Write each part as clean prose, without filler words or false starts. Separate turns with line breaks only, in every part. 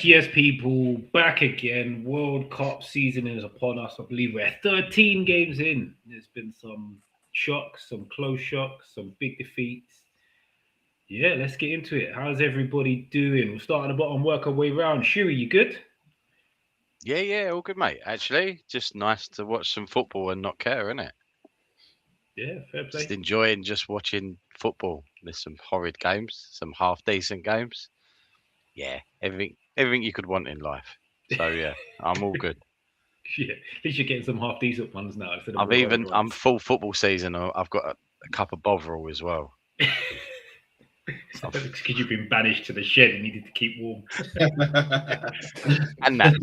Yes, people, back again. World Cup season is upon us. I believe we're 13 games in. There's been some shocks, some close shocks, some big defeats. Yeah, let's get into it. How's everybody doing? We'll start at the bottom, work our way around. Shuey, you good?
Yeah, all good, mate. Actually, just nice to watch some football and not care, isn't it?
Yeah, fair
Just
play.
enjoying just watching football. There's some horrid games, some half decent games. Yeah, everything you could want in life. So yeah, I'm all good.
Yeah, at least you're getting some half decent ones now instead of
I've
all the horrid
even I'm
ones.
full football season. I've got a cup of Bovril as well.
Because you've been banished to the shed and needed to keep warm.
And that.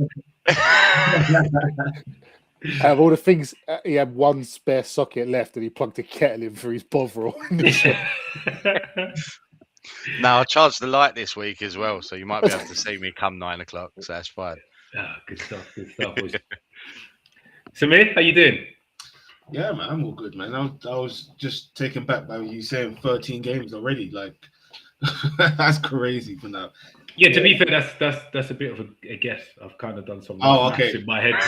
Out of all the things, he had one spare socket left and he plugged a kettle in for his Bovril.
Now I charged the light this week as well, so you might be able to see me come 9 o'clock. So that's fine.
Good stuff. Samir, how you doing?
Yeah, man, I'm all good, man. I was just taken back by you saying 13 games already. Like, that's crazy for now.
Yeah, to be fair, that's a bit of a guess. I've kind of done some
Oh,
rough
okay.
maths in my head.
I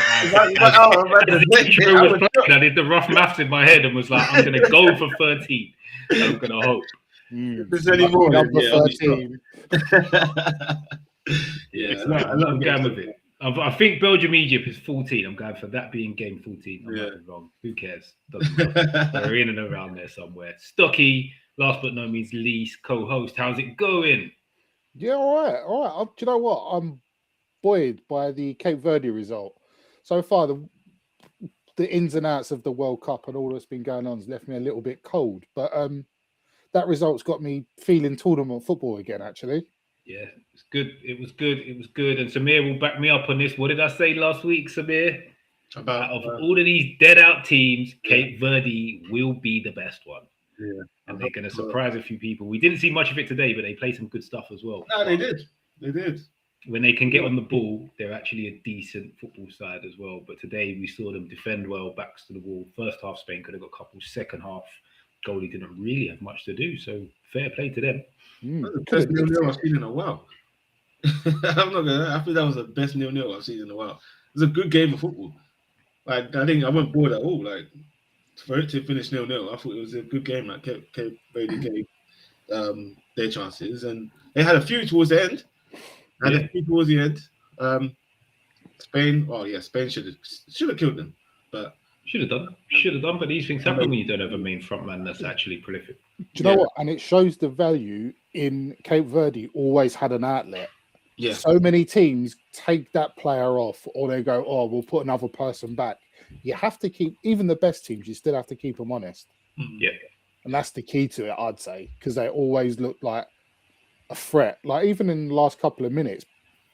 I did the rough maths in my head and was like, I'm going to go for 13. I'm going to hope.
If there's any more,
Number
yeah, I'll be
13.
Yeah,
I love
I'm going with it. I think Belgium-Egypt is 14. I'm going for that being game 14. I'm
Yeah.
not wrong. Who cares? Doesn't matter. We're in and around there somewhere. Stocky, last but no means least, co-host. How's it going?
Yeah, all right. Do you know what? I'm buoyed by the Cape Verde result. So far, the ins and outs of the World Cup and all that's been going on has left me a little bit cold. But that result's got me feeling tournament football again, actually.
Yeah, it's good. It was good. And Samir will back me up on this. What did I say last week, Samir?
About
Out of all of these dead out teams, Cape Verde will be the best one.
Yeah.
And they're going to surprise a few people. We didn't see much of it today, but they played some good stuff as well.
No, they did. They did.
When they can get on the ball, they're actually a decent football side as well. But today we saw them defend well, backs to the wall. First half, Spain could have got a couple. Second half, goalie didn't really have much to do. So fair play to them.
The best 0-0 I've seen in a while. I'm not gonna. I think that was the best 0-0 I've seen in a while. It was a good game of football. Like, I think I wasn't bored at all. Like, for it to finish 0-0, I thought it was a good game. Like, Cape Verde gave their chances, and they had a few towards the end. Spain should have killed them, but
should have done. But these things happen when you don't have a main front man that's actually prolific.
Do you know what? And it shows the value in Cape Verde always had an outlet.
Yeah.
So many teams take that player off, or they go, "Oh, we'll put another person back." You have to keep, even the best teams, you still have to keep them honest.
Yeah.
And that's the key to it, I'd say, because they always look like a threat. Like, even in the last couple of minutes,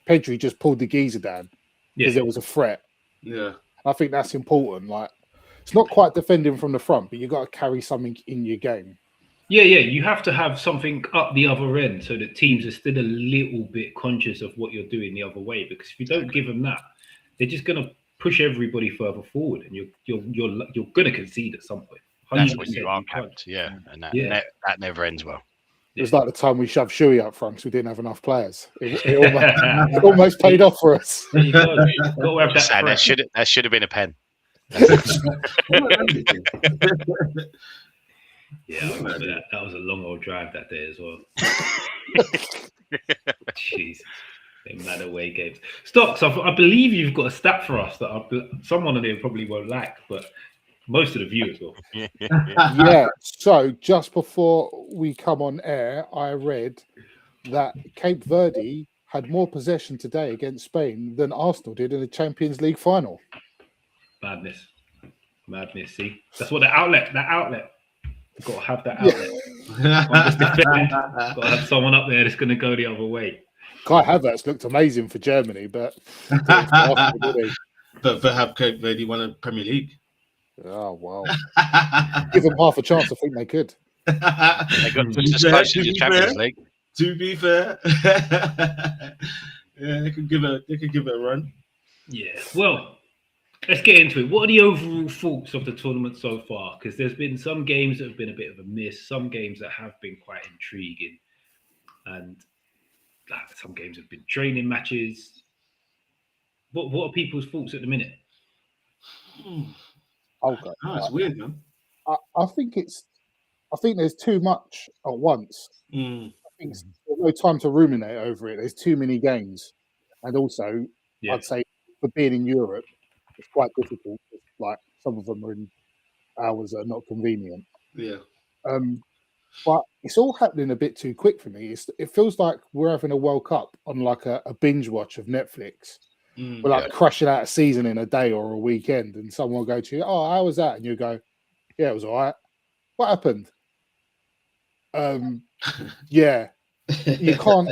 Pedri just pulled the geezer down because it was a threat.
Yeah.
I think that's important. Like, it's not quite defending from the front, but you got to carry something in your game.
Yeah. You have to have something up the other end so that teams are still a little bit conscious of what you're doing the other way. Because if you don't give them that, they're just going to push everybody further forward, and you're going to concede at some point.
That's when you are capped, yeah, and that never ends well.
It was like the time we shoved Shuey up front because we didn't have enough players. It almost paid off for us.
There you go. Go have
that should have been a pen.
Yeah, I remember that. That was a long old drive that day as well. Jeez. Them mad away games. Stocks, I believe you've got a stat for us that someone on here probably won't like, but most of the viewers will.
Yeah. So just before we come on air, I read that Cape Verde had more possession today against Spain than Arsenal did in the Champions League final.
Madness. See, that's what that outlet. You've got to have that outlet. Got to have someone up there that's going to go the other way.
Kai Havertz looked amazing for Germany, but
but have Cape Verde won a Premier League?
Oh wow! Give them half a chance. I think they could.
They got just as close to the Champions League.
To be fair, yeah, they could give it a run.
Yeah. Well, let's get into it. What are the overall thoughts of the tournament so far? Because there's been some games that have been a bit of a miss, some games that have been quite intriguing, and some games have been training matches. What are people's thoughts at the minute?
Okay.
It's weird, man.
I think there's too much at once.
Mm.
I think there's no time to ruminate over it. There's too many games, and also I'd say for being in Europe, it's quite difficult. Like some of them are in hours that are not convenient.
Yeah.
But it's all happening a bit too quick for me. It feels like we're having a World Cup on like a binge watch of Netflix. We're like crushing out a season in a day or a weekend, and someone will go to you, "Oh, how was that?" And you go, "Yeah, it was all right." What happened? Yeah, you can't.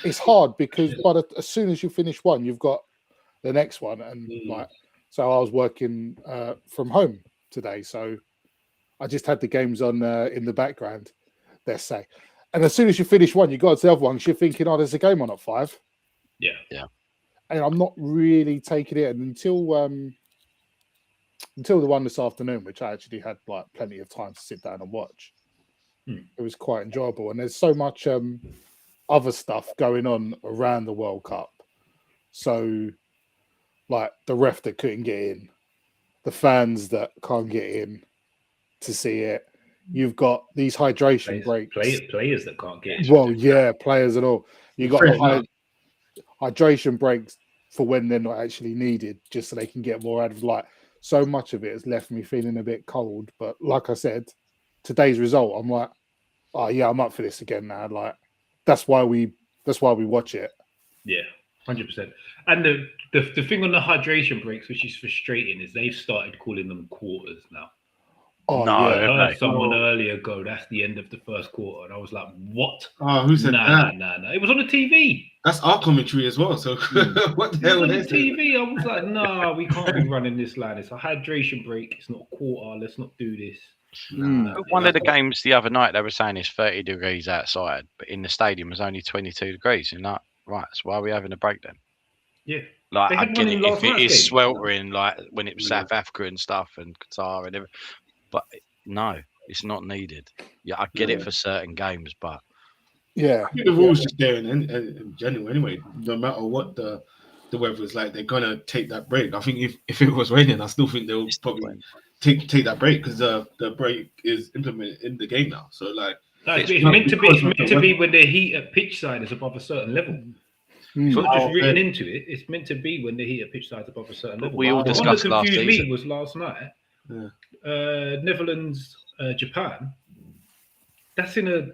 It's hard because as soon as you finish one, you've got the next one, and like, so I was working from home today, so I just had the games on in the background. Let's say, and as soon as you finish one, you got to the other one. You're thinking, "Oh, there's a game on at 5."
Yeah.
And I'm not really taking it until the one this afternoon, which I actually had like plenty of time to sit down and watch. It was quite enjoyable, and there's so much other stuff going on around the World Cup. So, like the ref that couldn't get in, the fans that can't get in to see it. You've got these hydration breaks.
Players that can't get in.
Well, yeah, players and all. You got hydration breaks for when they're not actually needed, just so they can get more out of like. So much of it has left me feeling a bit cold. But like I said, today's result, I'm like, oh yeah, I'm up for this again now. Like that's why we watch it.
Yeah, 100%. And the thing on the hydration breaks, which is frustrating, is they've started calling them quarters now.
Oh
no,
I heard someone earlier go, "That's the end of the first quarter," and I was like, "What?"
Oh, who said that?
Nah. It was on the TV.
That's our commentary as well. So what the hell?
On the TV, I was like, "Nah, we can't be running this line. It's a hydration break. It's not a quarter. Let's not do this."
One of the games the other night, they were saying it's 30 degrees outside, but in the stadium it was only 22 degrees. And like, right, so why are we having a break then?
Yeah.
Like, I get it if it is sweltering, like when it was South Africa and stuff and Qatar and everything. But no, it's not needed. Yeah, I get it for certain games, but
yeah,
I think the rules just there in general anyway. No matter what the weather is like, they're gonna take that break. I think if it was raining, I still think they'll probably take that break because the break is implemented in the game now. So like,
it's meant to be when the heat at pitch side is above a certain level. It's not just written into it. It's meant to be when the heat at pitch side is above a certain level.
We all discussed last season.
What confused me was last night. Netherlands, Japan. That's in a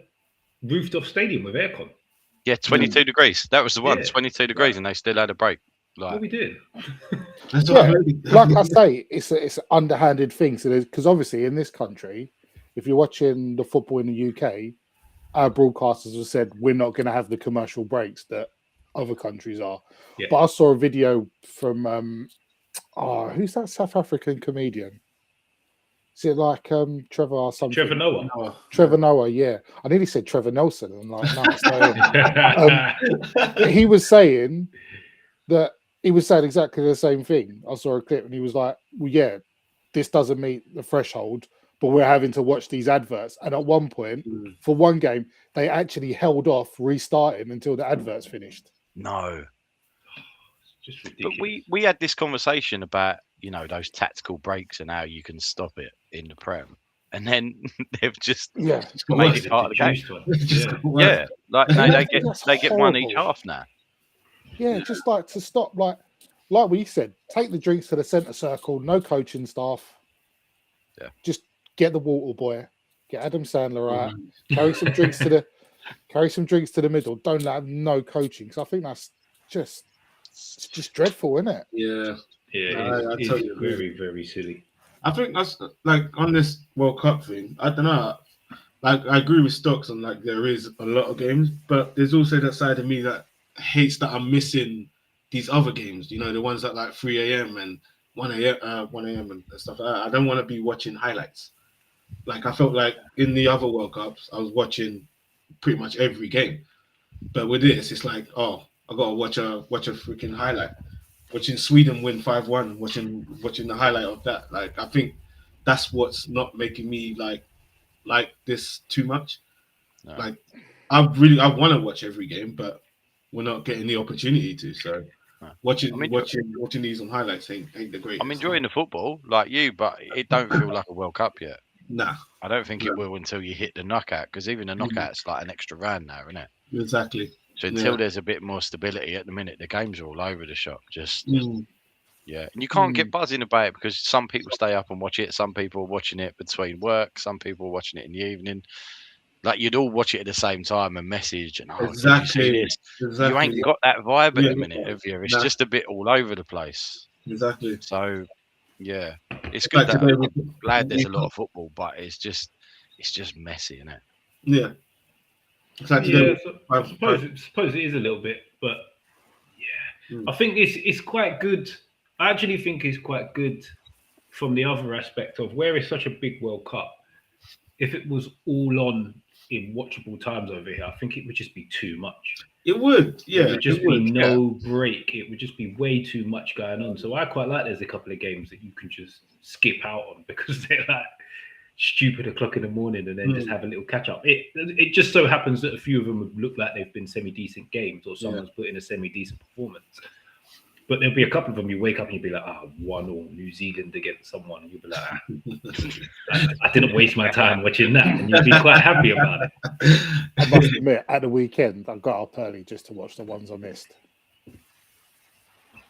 roofed-off stadium with aircon.
Yeah, 22 degrees. That was the one. 22 degrees, and they still had a break. Like,
what we did.
Like I say, it's an underhanded thing. So, because obviously in this country, if you're watching the football in the UK, our broadcasters have said we're not going to have the commercial breaks that other countries are. Yeah. But I saw a video from who's that South African comedian? Is it like Trevor or something?
Trevor Noah.
Trevor Noah, yeah. I nearly said Trevor Nelson. I'm like, no, it's not him. He was saying exactly the same thing. I saw a clip and he was like, well, yeah, this doesn't meet the threshold, but we're having to watch these adverts. And at one point, for one game, they actually held off restarting until the adverts finished.
No.
It's just ridiculous.
But we had this conversation about, you know, those tactical breaks and how you can stop it in the Prem. And then they've just made it part of the game. Yeah. Like they get one each half now.
Yeah, just like to stop, like we said, take the drinks to the centre circle, no coaching staff.
Yeah.
Just get the water boy, get Adam Sandler out, carry some drinks to the middle. Don't have no coaching. Because I think that's just dreadful, isn't it?
Yeah.
Yeah, it's very, very silly.
I think that's like on this World Cup thing. I don't know. Like I agree with Stocks on like there is a lot of games, but there's also that side of me that hates that I'm missing these other games. You know, the ones that like 3 a.m. and 1 a.m. and stuff like that. I don't want to be watching highlights. Like I felt like in the other World Cups, I was watching pretty much every game, but with this, it's like, oh, I gotta watch a freaking highlight. Watching Sweden win 5-1, watching the highlight of that. Like I think that's what's not making me like this too much. No. Like I want to watch every game, but we're not getting the opportunity to. So watching these on highlights ain't the greatest.
I'm enjoying the football like you, but it don't feel like a World Cup yet.
Nah,
I don't think it will until you hit the knockout, because even the knockout's like an extra round now, isn't it?
Exactly.
So until there's a bit more stability, at the minute the games are all over the shop. Yeah, and you can't get buzzing about it because some people stay up and watch it. Some people are watching it between work. Some people are watching it in the evening. Like, you'd all watch it at the same time and message and
exactly.
You ain't got that vibe at the minute, have you? It's just a bit all over the place.
Exactly.
So yeah, it's good. I'm glad there's a lot of football, but it's just messy, isn't it?
Yeah.
I suppose it is a little bit, but I think it's quite good. I actually think it's quite good from the other aspect of where it's such a big World Cup. If it was all on in watchable times over here, I think it would just be too much.
It would, yeah.
It would just be no break. It would just be way too much going on. So I quite like there's a couple of games that you can just skip out on because they're like stupid o'clock in the morning and then just have a little catch up. It just so happens that a few of them would look like they've been semi-decent games or someone's put in a semi-decent performance. But there'll be a couple of them you wake up and you'll be like, 1-1 New Zealand against someone. And you'll be like, I didn't waste my time watching that. And you'll be quite happy about it.
I must admit, at the weekend, I got up early just to watch the ones I missed.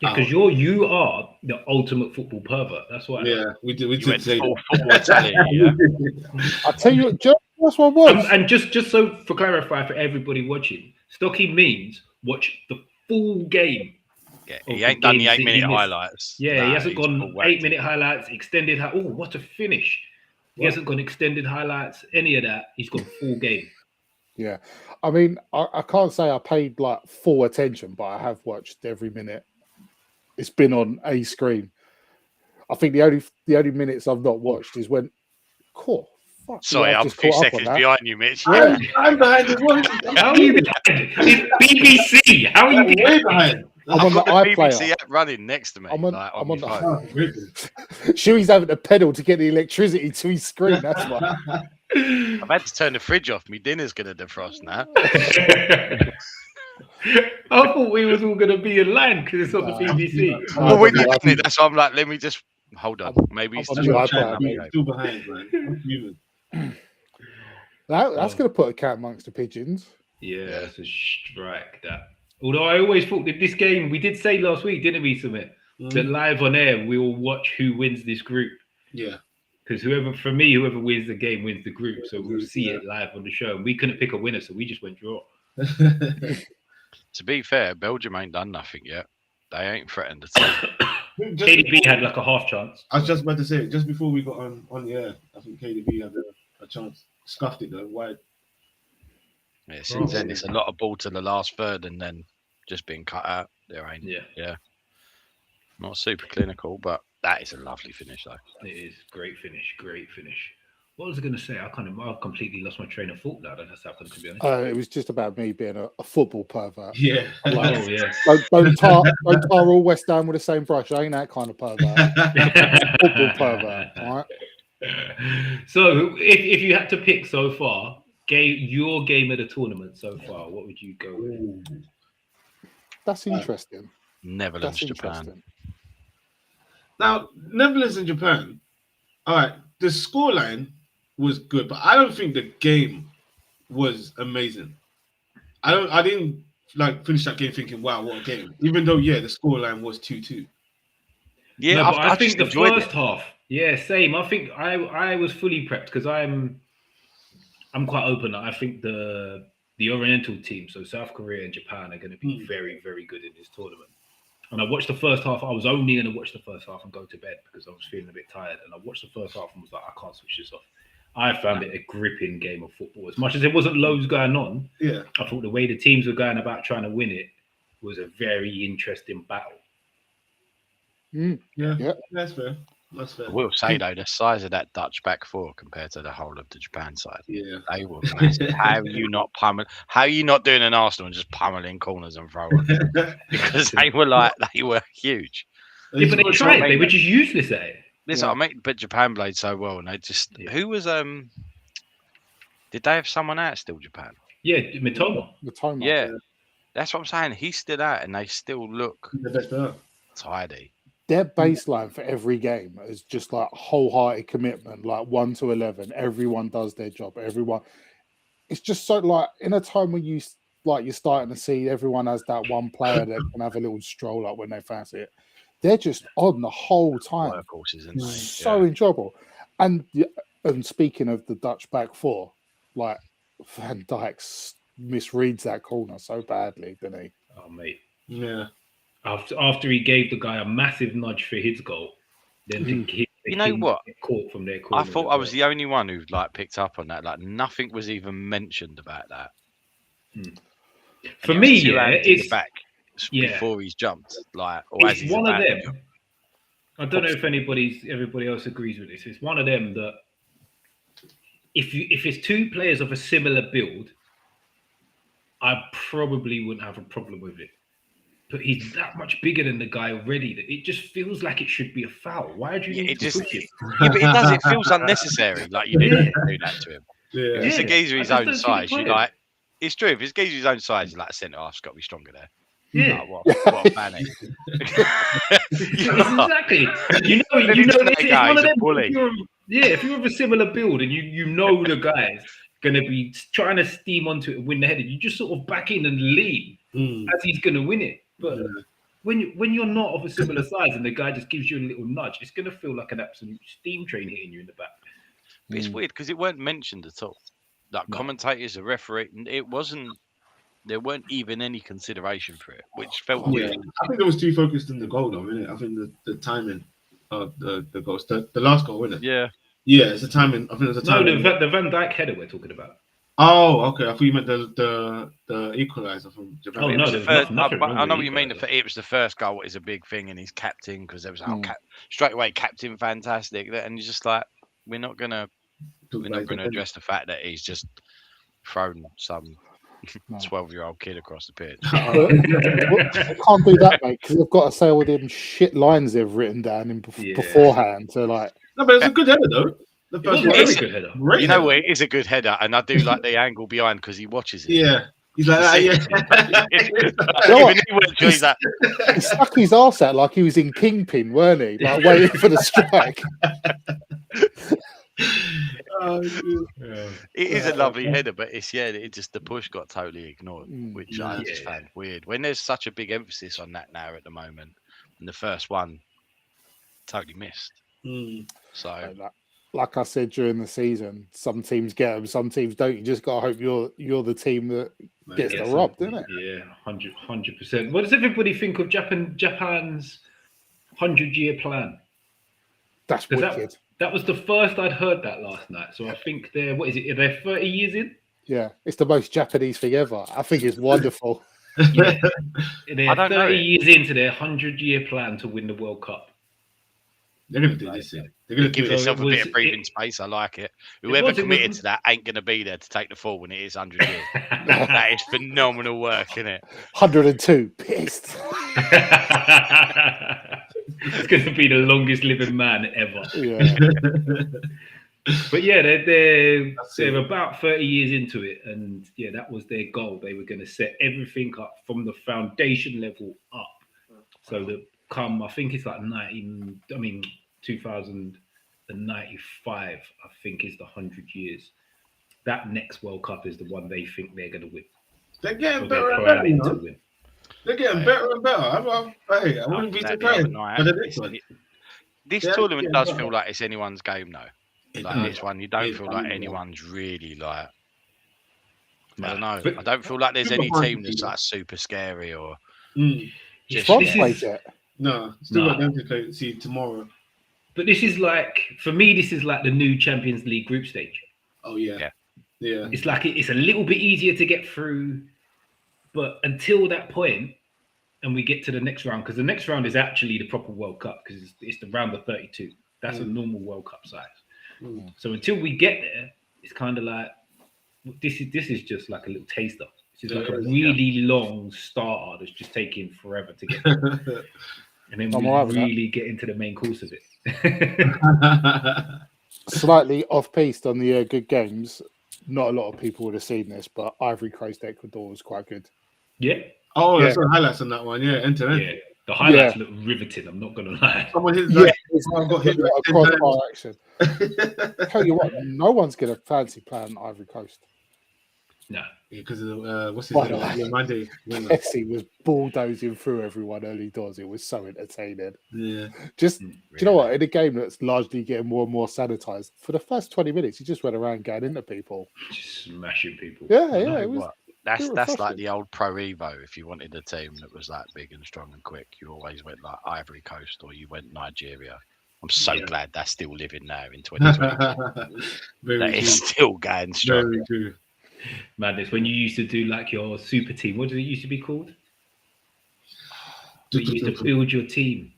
Yeah, because you are the ultimate football pervert. That's why.
Yeah, we did say
full football Italian.
I tell you, that's what I was.
And just so for clarify for everybody watching, Stocky means watch the full game.
Yeah, he ain't done the 8-minute highlights.
Yeah, he hasn't gone 8-minute highlights, extended. Oh, what a finish! He hasn't gone extended highlights, any of that. He's gone full game.
Yeah, I mean, I can't say I paid like full attention, but I have watched every minute. It's been on a screen. I think the only minutes I've not watched is when. Cool. Fuck,
sorry, I'm a few seconds behind you, Mitch.
I'm behind as well.
How are you behind? It's BBC. How are you
way behind?
I'm on the
BBC app running next to me.
I'm on the Shuey's having to pedal to get the electricity to his screen. That's why.
I've had to turn the fridge off. My dinner's going to defrost now.
I thought we was all going to be in line because it's on the BBC.
Well, we did. That's why I'm like, let me just hold on. Maybe he's still
behind, man.
That's going to put a cat amongst the pigeons.
Yeah, that's a strike, that. Although I always thought that this game, we did say last week, didn't we, Sumit? That live on air, we will watch who wins this group.
Yeah.
Because whoever wins the game wins the group. So we'll see it live on the show. And we couldn't pick a winner, so we just went draw.
To be fair, Belgium ain't done nothing yet. They ain't threatened at all.
KDB had like a half chance.
I was just about to say, just before we got on the air, I think KDB had a chance. Scuffed it though, wide.
Yeah, since then it's a lot of ball to the last third and then just being cut out. There ain't. Yeah. Not super clinical, but that is a lovely finish though.
It is great finish. What was I going to say? I completely lost my train of thought now. That's happened, to be honest.
It was just about me being a football pervert.
Yeah.
Like,
Don't tar all West Ham with the same brush. I ain't that kind of pervert. Football pervert. All right.
So, if you had to pick so far, your game of the tournament so far, what would you go with?
That's interesting.
Netherlands, Japan.
Now, Netherlands and Japan. All right, the scoreline was good, but I don't think the game was amazing. I didn't like finish that game thinking, wow, what a game. Even though, the scoreline was 2-2.
Yeah, no, I think the first half. Yeah, same. I think I was fully prepped because I'm quite open. I think the Oriental team, so South Korea and Japan, are going to be very, very good in this tournament. And I watched the first half. I was only going to watch the first half and go to bed because I was feeling a bit tired. And I watched the first half and was like, I can't switch this off. I found it a gripping game of football. As much as there wasn't loads going on, I thought the way the teams were going about trying to win it was a very interesting battle.
Yeah, that's fair. I
will say though, the size of that Dutch back four compared to the whole of the Japan side, they were massive. How are you not doing an Arsenal and just pummeling corners and throwing? Because they were huge.
Yeah, but they tried. They were just useless at it.
Listen, but Japan played so well, and they just who was Did they have someone out still? Japan?
Yeah, Mitoma.
Yeah. That's what I'm saying. He stood out, and they still look tidy.
Their baseline for every game is just like wholehearted commitment, like 1 to 11. Everyone does their job. Everyone. It's just so like in a time when you're starting to see everyone has that one player that can have a little stroll up when they fancy it. They're just on the whole time.
Workhorses, isn't they?
So enjoyable. And speaking of the Dutch back four, like Van Dijk misreads that corner so badly, didn't he?
Oh mate,
yeah.
After he gave the guy a massive nudge for his goal, then
you know what?
Caught from their corner.
I thought I was the only one who like picked up on that. Like nothing was even mentioned about that.
For me, it's
the back before he's jumped. Like, or
it's
as
one of them. I don't know if everybody else agrees with this. It's one of them that if it's two players of a similar build, I probably wouldn't have a problem with it. But he's that much bigger than the guy already that it just feels like it should be a foul. Why do you need to push it?
Yeah, but it does. It feels unnecessary. Like you didn't do that to him.
Yeah.
If it's a geezer his own size, you like. It's true. If it's geezer his own size, you're like a centre half's got to be stronger there.
Yeah.
Like, what a fanny.
Exactly. You know, it's one of them. If you're of a similar build and you know the guy's going to be trying to steam onto it and win the header, you just sort of back in and lean as he's going to win it. But when you're not of a similar size and the guy just gives you a little nudge, it's going to feel like an absolute steam train hitting you in the back.
But it's weird because it weren't mentioned at all. Like commentators, a referee, it wasn't. There weren't even any consideration for it, which felt weird.
I think it was too focused on the goal, though, isn't it? I think the timing of the goals, the last goal, isn't it?
Yeah,
it's the timing. I think it was the timing.
No, the Van Dijk header we're talking about.
Oh, okay. I thought you meant the equaliser from Japan.
Oh no,
I know what you mean. It was the first goal. Is a big thing, and he's captain because there was straight away captain, fantastic, and he's just like, we're not gonna address the fact that he's just thrown some 12-year-old kid across the pitch.
I can't do that, mate, because I've got to say all them shit lines they've written down beforehand. So like,
no, but it's a good header though.
The first one is a good header.
You know what? It is a good header, and I do like the angle behind because he watches it.
Yeah. He's like that,
He stuck his arse out like he was in Kingpin, weren't he? Like waiting for the strike.
It is a lovely header, but it's the push got totally ignored, which I just found weird. When there's such a big emphasis on that now at the moment, and the first one totally missed. So,
like I said during the season, some teams get them, some teams don't. You just got to hope you're the team that gets the robbed, isn't it?
Yeah, 100%. What does everybody think of Japan's 100-year plan?
That's wicked.
That was the first I'd heard that last night. So I think they're 30 years in?
Yeah, it's the most Japanese thing ever. I think it's wonderful.
Yeah. They're 30 years into their 100-year plan to win the World Cup.
They're going to do this. They're going to
give themselves a bit of breathing space. I like it. Whoever committed to that ain't going to be there to take the fall when it is 100 years. That is phenomenal work, isn't it?
102. Pissed.
It's going to be the longest living man ever.
Yeah.
But yeah, they're about 30 years into it, and yeah, that was their goal. They were going to set everything up from the foundation level up, so that I think it's like 2095, I think is the 100 years. That next World Cup is the one they think they're going to win.
They're getting better and better, to win. They're getting better and better. I wouldn't be surprised.
This tournament does feel like it's anyone's game, though. Like this one, you don't feel like anyone's really like. I don't know. I don't feel like there's any team that's like super scary or.
No, still got them to play. See tomorrow.
But this is like, for me, this is like the new Champions League group stage.
Oh yeah.
It's like it's a little bit easier to get through, but until that point, and we get to the next round, because the next round is actually the proper World Cup, because it's the round of 32. That's a normal World Cup size. So until we get there, it's kind of like this is just like a little taster. It's like a really long starter that's just taking forever to get through. And then we really get into the main course of it.
Slightly off-piste on the good games. Not a lot of people would have seen this, but Ivory Coast Ecuador was quite good.
Yeah.
Oh, I saw highlights on that one. Yeah, end to end.
Yeah, the highlights look riveting. I'm not gonna lie.
Someone hit like, got hit like 10
crossbar action. Tell you what, no one's gonna fancy playing Ivory Coast.
No,
because of what's his name? Monday.
Messi was bulldozing through everyone early doors. It was so entertaining.
Yeah.
Just do you know what? In a game that's largely getting more and more sanitized, for the first 20 minutes, he just went around going into people,
just smashing people.
Yeah, it was.
That's like the old Pro Evo. If you wanted a team that was that big and strong and quick, you always went like Ivory Coast or you went Nigeria. I'm so glad that's still living now in 2020. That is still going strong.
Very true.
Madness. When you used to do like your super team, what did it used to be called? You used to build your team.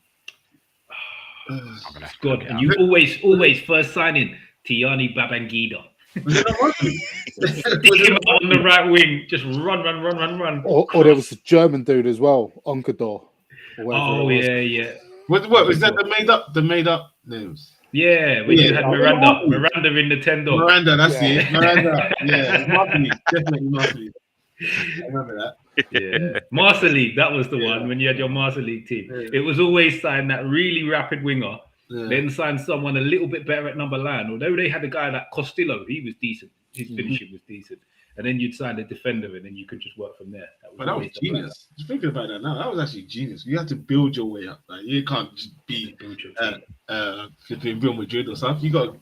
God, and you always first signing Tiani Babangida. Stick him out on the right wing, just run.
Or there was a German dude as well, Onkador.
Oh yeah.
What was that? The made up names.
Yeah, when you had Miranda in the Tendo.
Miranda, that's it. Miranda, yeah, Markley, definitely Markley. I remember that.
Yeah, Master League, that was the one when you had your Master League team. Yeah. It was always sign that really rapid winger, then sign someone a little bit better at number 9. Although they had a guy like Costello, he was decent. His finishing was decent. And then you'd sign a defender, and then you could just work from there.
That was genius. Just thinking about that now, that was actually genius. You have to build your way up. Like you can't just be flipping Real Madrid or something. You got to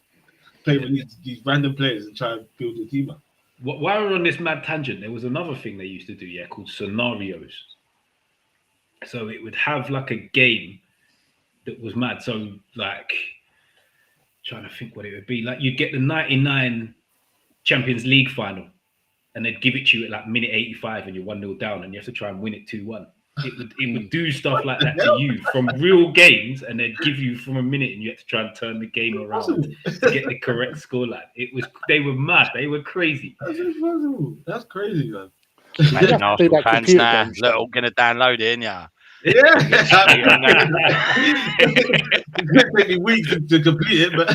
play with these random players and try and build your team up.
While we're on this mad tangent, there was another thing they used to do, called scenarios. So it would have like a game that was mad. So like, trying to think what it would be. Like you'd get the 99 Champions League final. And they'd give it to you at like minute 85 and you're 1-0 down and you have to try and win it 2-1. It would do stuff like that to you from real games, and they'd give you from a minute and you had to try and turn the game around to get the correct scoreline. They were mad, they were crazy.
That's crazy, man.
Imagine Arsenal fans now, look, gonna download it, yeah.
It's gonna take me weeks to complete it, but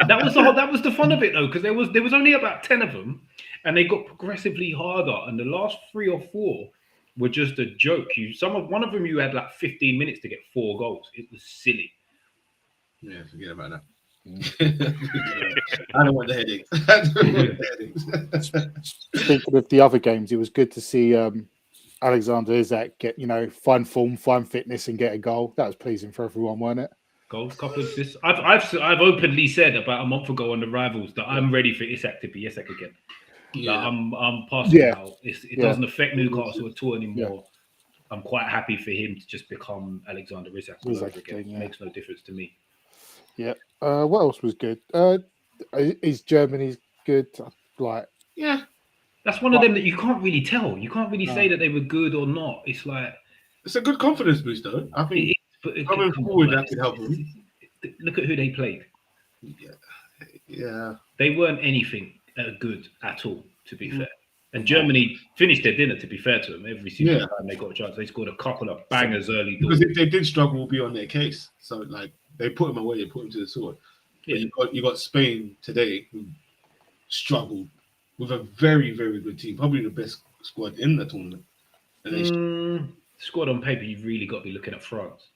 that was the fun of it though, because there was only about 10 of them. And they got progressively harder, and the last 3 or 4 were just a joke. One of them you had like 15 minutes to get 4 goals. It was silly.
Yeah, forget about that. I don't want the headaches.
Speaking of the other games, it was good to see Alexander Isak get find form, find fitness, and get a goal. That was pleasing for everyone, wasn't it?
Goals, couple of assists. I've openly said about a month ago on the Rivals that I'm ready for Isak to be Isak again. Yeah. Like I'm past it now. It doesn't affect Newcastle at all anymore. Yeah. I'm quite happy for him to just become Alexander Isak again. It makes no difference to me.
Yeah. What else was good? Is Germany good?
Yeah.
That's one of them that you can't really tell. You can't really say that they were good or not. It's like
it's a good confidence boost, though. I think coming forward that could help them.
Look at who they played.
Yeah.
They weren't anything good at all, to be fair. And Germany finished their dinner, to be fair to them. Every single time they got a chance, they scored a couple of bangers early.
Because if they did struggle, we'll be on their case. So, like, they put them away, they put them to the sword. Yeah. But you got Spain today, who struggled with a very, very good team. Probably the best squad in the tournament. And
squad on paper, you've really got to be looking at France.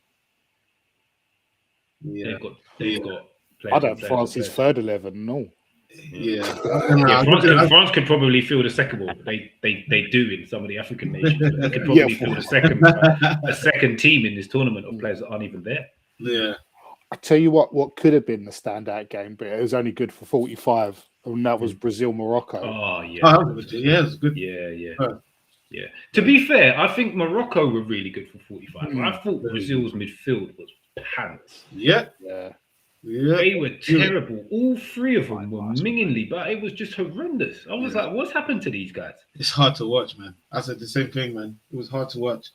Yeah.
They've got
I don't think France is third 11, no.
Yeah,
France could probably field a second ball. They do in some of the African nations. They could probably field a second team in this tournament of players that aren't even there.
Yeah,
I tell you what could have been the standout game, but it was only good for 45, and that was Brazil-Morocco.
Oh yeah,
yeah, it was good.
Yeah.
To be fair, I think Morocco were really good for 45. I thought Brazil's midfield was pants.
Yeah.
They were terrible. All 3 of them were mingingly, but it was just horrendous. I was like, what's happened to these guys?
It's hard to watch, man. I said the same thing, man. It was hard to watch.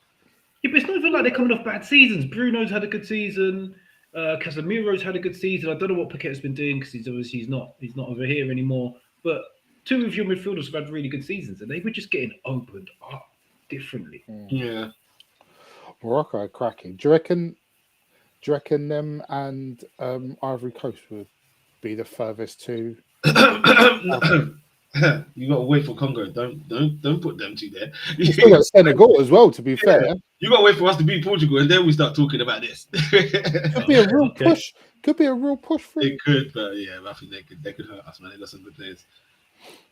Yeah, but it's not even like they're coming off bad seasons. Bruno's had a good season. Casemiro's had a good season. I don't know what Paquet's been doing because he's not over here anymore. But 2 of your midfielders have had really good seasons, and they were just getting opened up differently.
Yeah.
Morocco are cracking. Do you reckon them and Ivory Coast would be the furthest to?
You got to wait for Congo. Don't put them two there.
You still got Senegal as well. To be fair,
you got to wait for us to beat Portugal, and then we start talking about this.
Could be a real push. Could be a real push for
It could, but yeah, I think they could hurt us, man. They got some good players.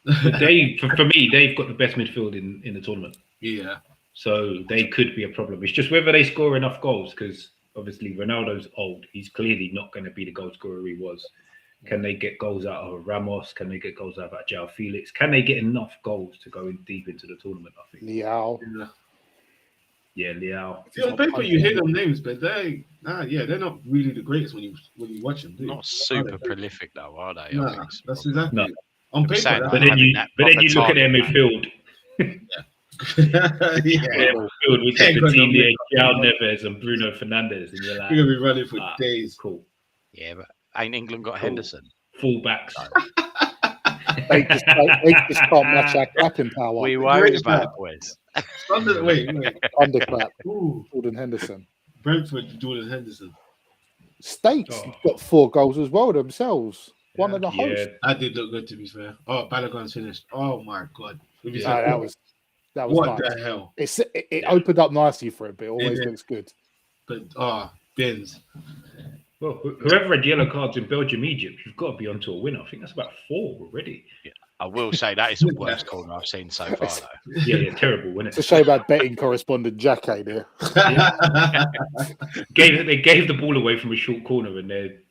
For me, they've got the best midfield in the tournament.
Yeah.
So they could be a problem. It's just whether they score enough goals, because obviously Ronaldo's old. He's clearly not going to be the goal scorer he was. Can they get goals out of Ramos? Can they get goals out of João Felix? Can they get enough goals to go in deep into the tournament? I think.
Leao.
Yeah, Leao.
See, on paper, you hear them names, but they're not really the greatest when you watch them.
Not super prolific though, are they?
Nah, that's exactly.
No.
On paper,
but then you look at their midfield. Midfield with Coutinho, João Neves, and Bruno Fernandes, and you're like,
you're gonna be running for days.
Cool.
Yeah, but ain't England got Henderson?
Fullbacks.
They just can't match our clapping power.
We worried about boys.
Wait.
Underclap. Jordan Henderson.
Brentford, Jordan Henderson.
States got 4 goals as well themselves. One of the hosts.
That did look good, to be fair. Oh, Balogun's finished. Oh my god.
That was
what
nice.
the hell?
It opened up nicely for a bit. Always looks good.
But bins.
Well, whoever had yellow cards in Belgium, Egypt, you've got to be onto a winner. I think that's about 4 already.
Yeah. I will say that is the worst corner I've seen so far, though.
Yeah, terrible, wasn't it?
It's a shame about betting correspondent Jack there.
They gave the ball away from a short corner, and then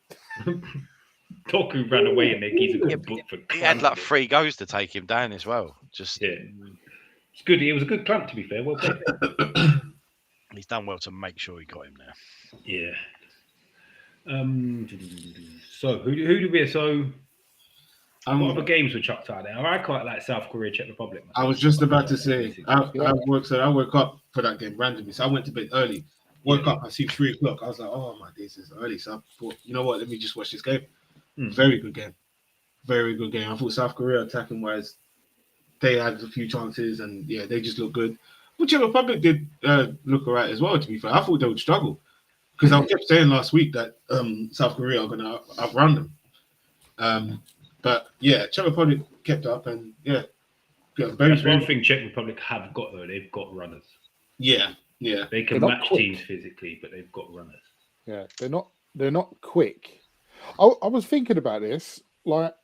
Toku ran away, and their geezer got booked for.
He had like 3 goes to take him down as well. It's
good. It was a good clamp, to be fair. Well played.
He's done well to make sure he got him there.
Yeah. So who do we? So what other games were chucked out there? I quite like South Korea, Czech Republic.
I was just about to say I woke up for that game randomly, so I went to bed early. Woke up, I see 3 o'clock. I was like, oh my days, it's early. So I thought, you know what? Let me just watch this game. Very good game. Very good game. I thought South Korea, attacking wise, they had a few chances, and they just looked good. But Czech Republic did look alright as well. To be fair, I thought they would struggle. Because I kept saying last week that South Korea are going to outrun them. But Czech Republic kept up, and
that's one thing Czech Republic have got though. They've got runners.
Yeah.
They can match teams physically, but they've got runners.
Yeah, they're not quick. I was thinking about this. Like,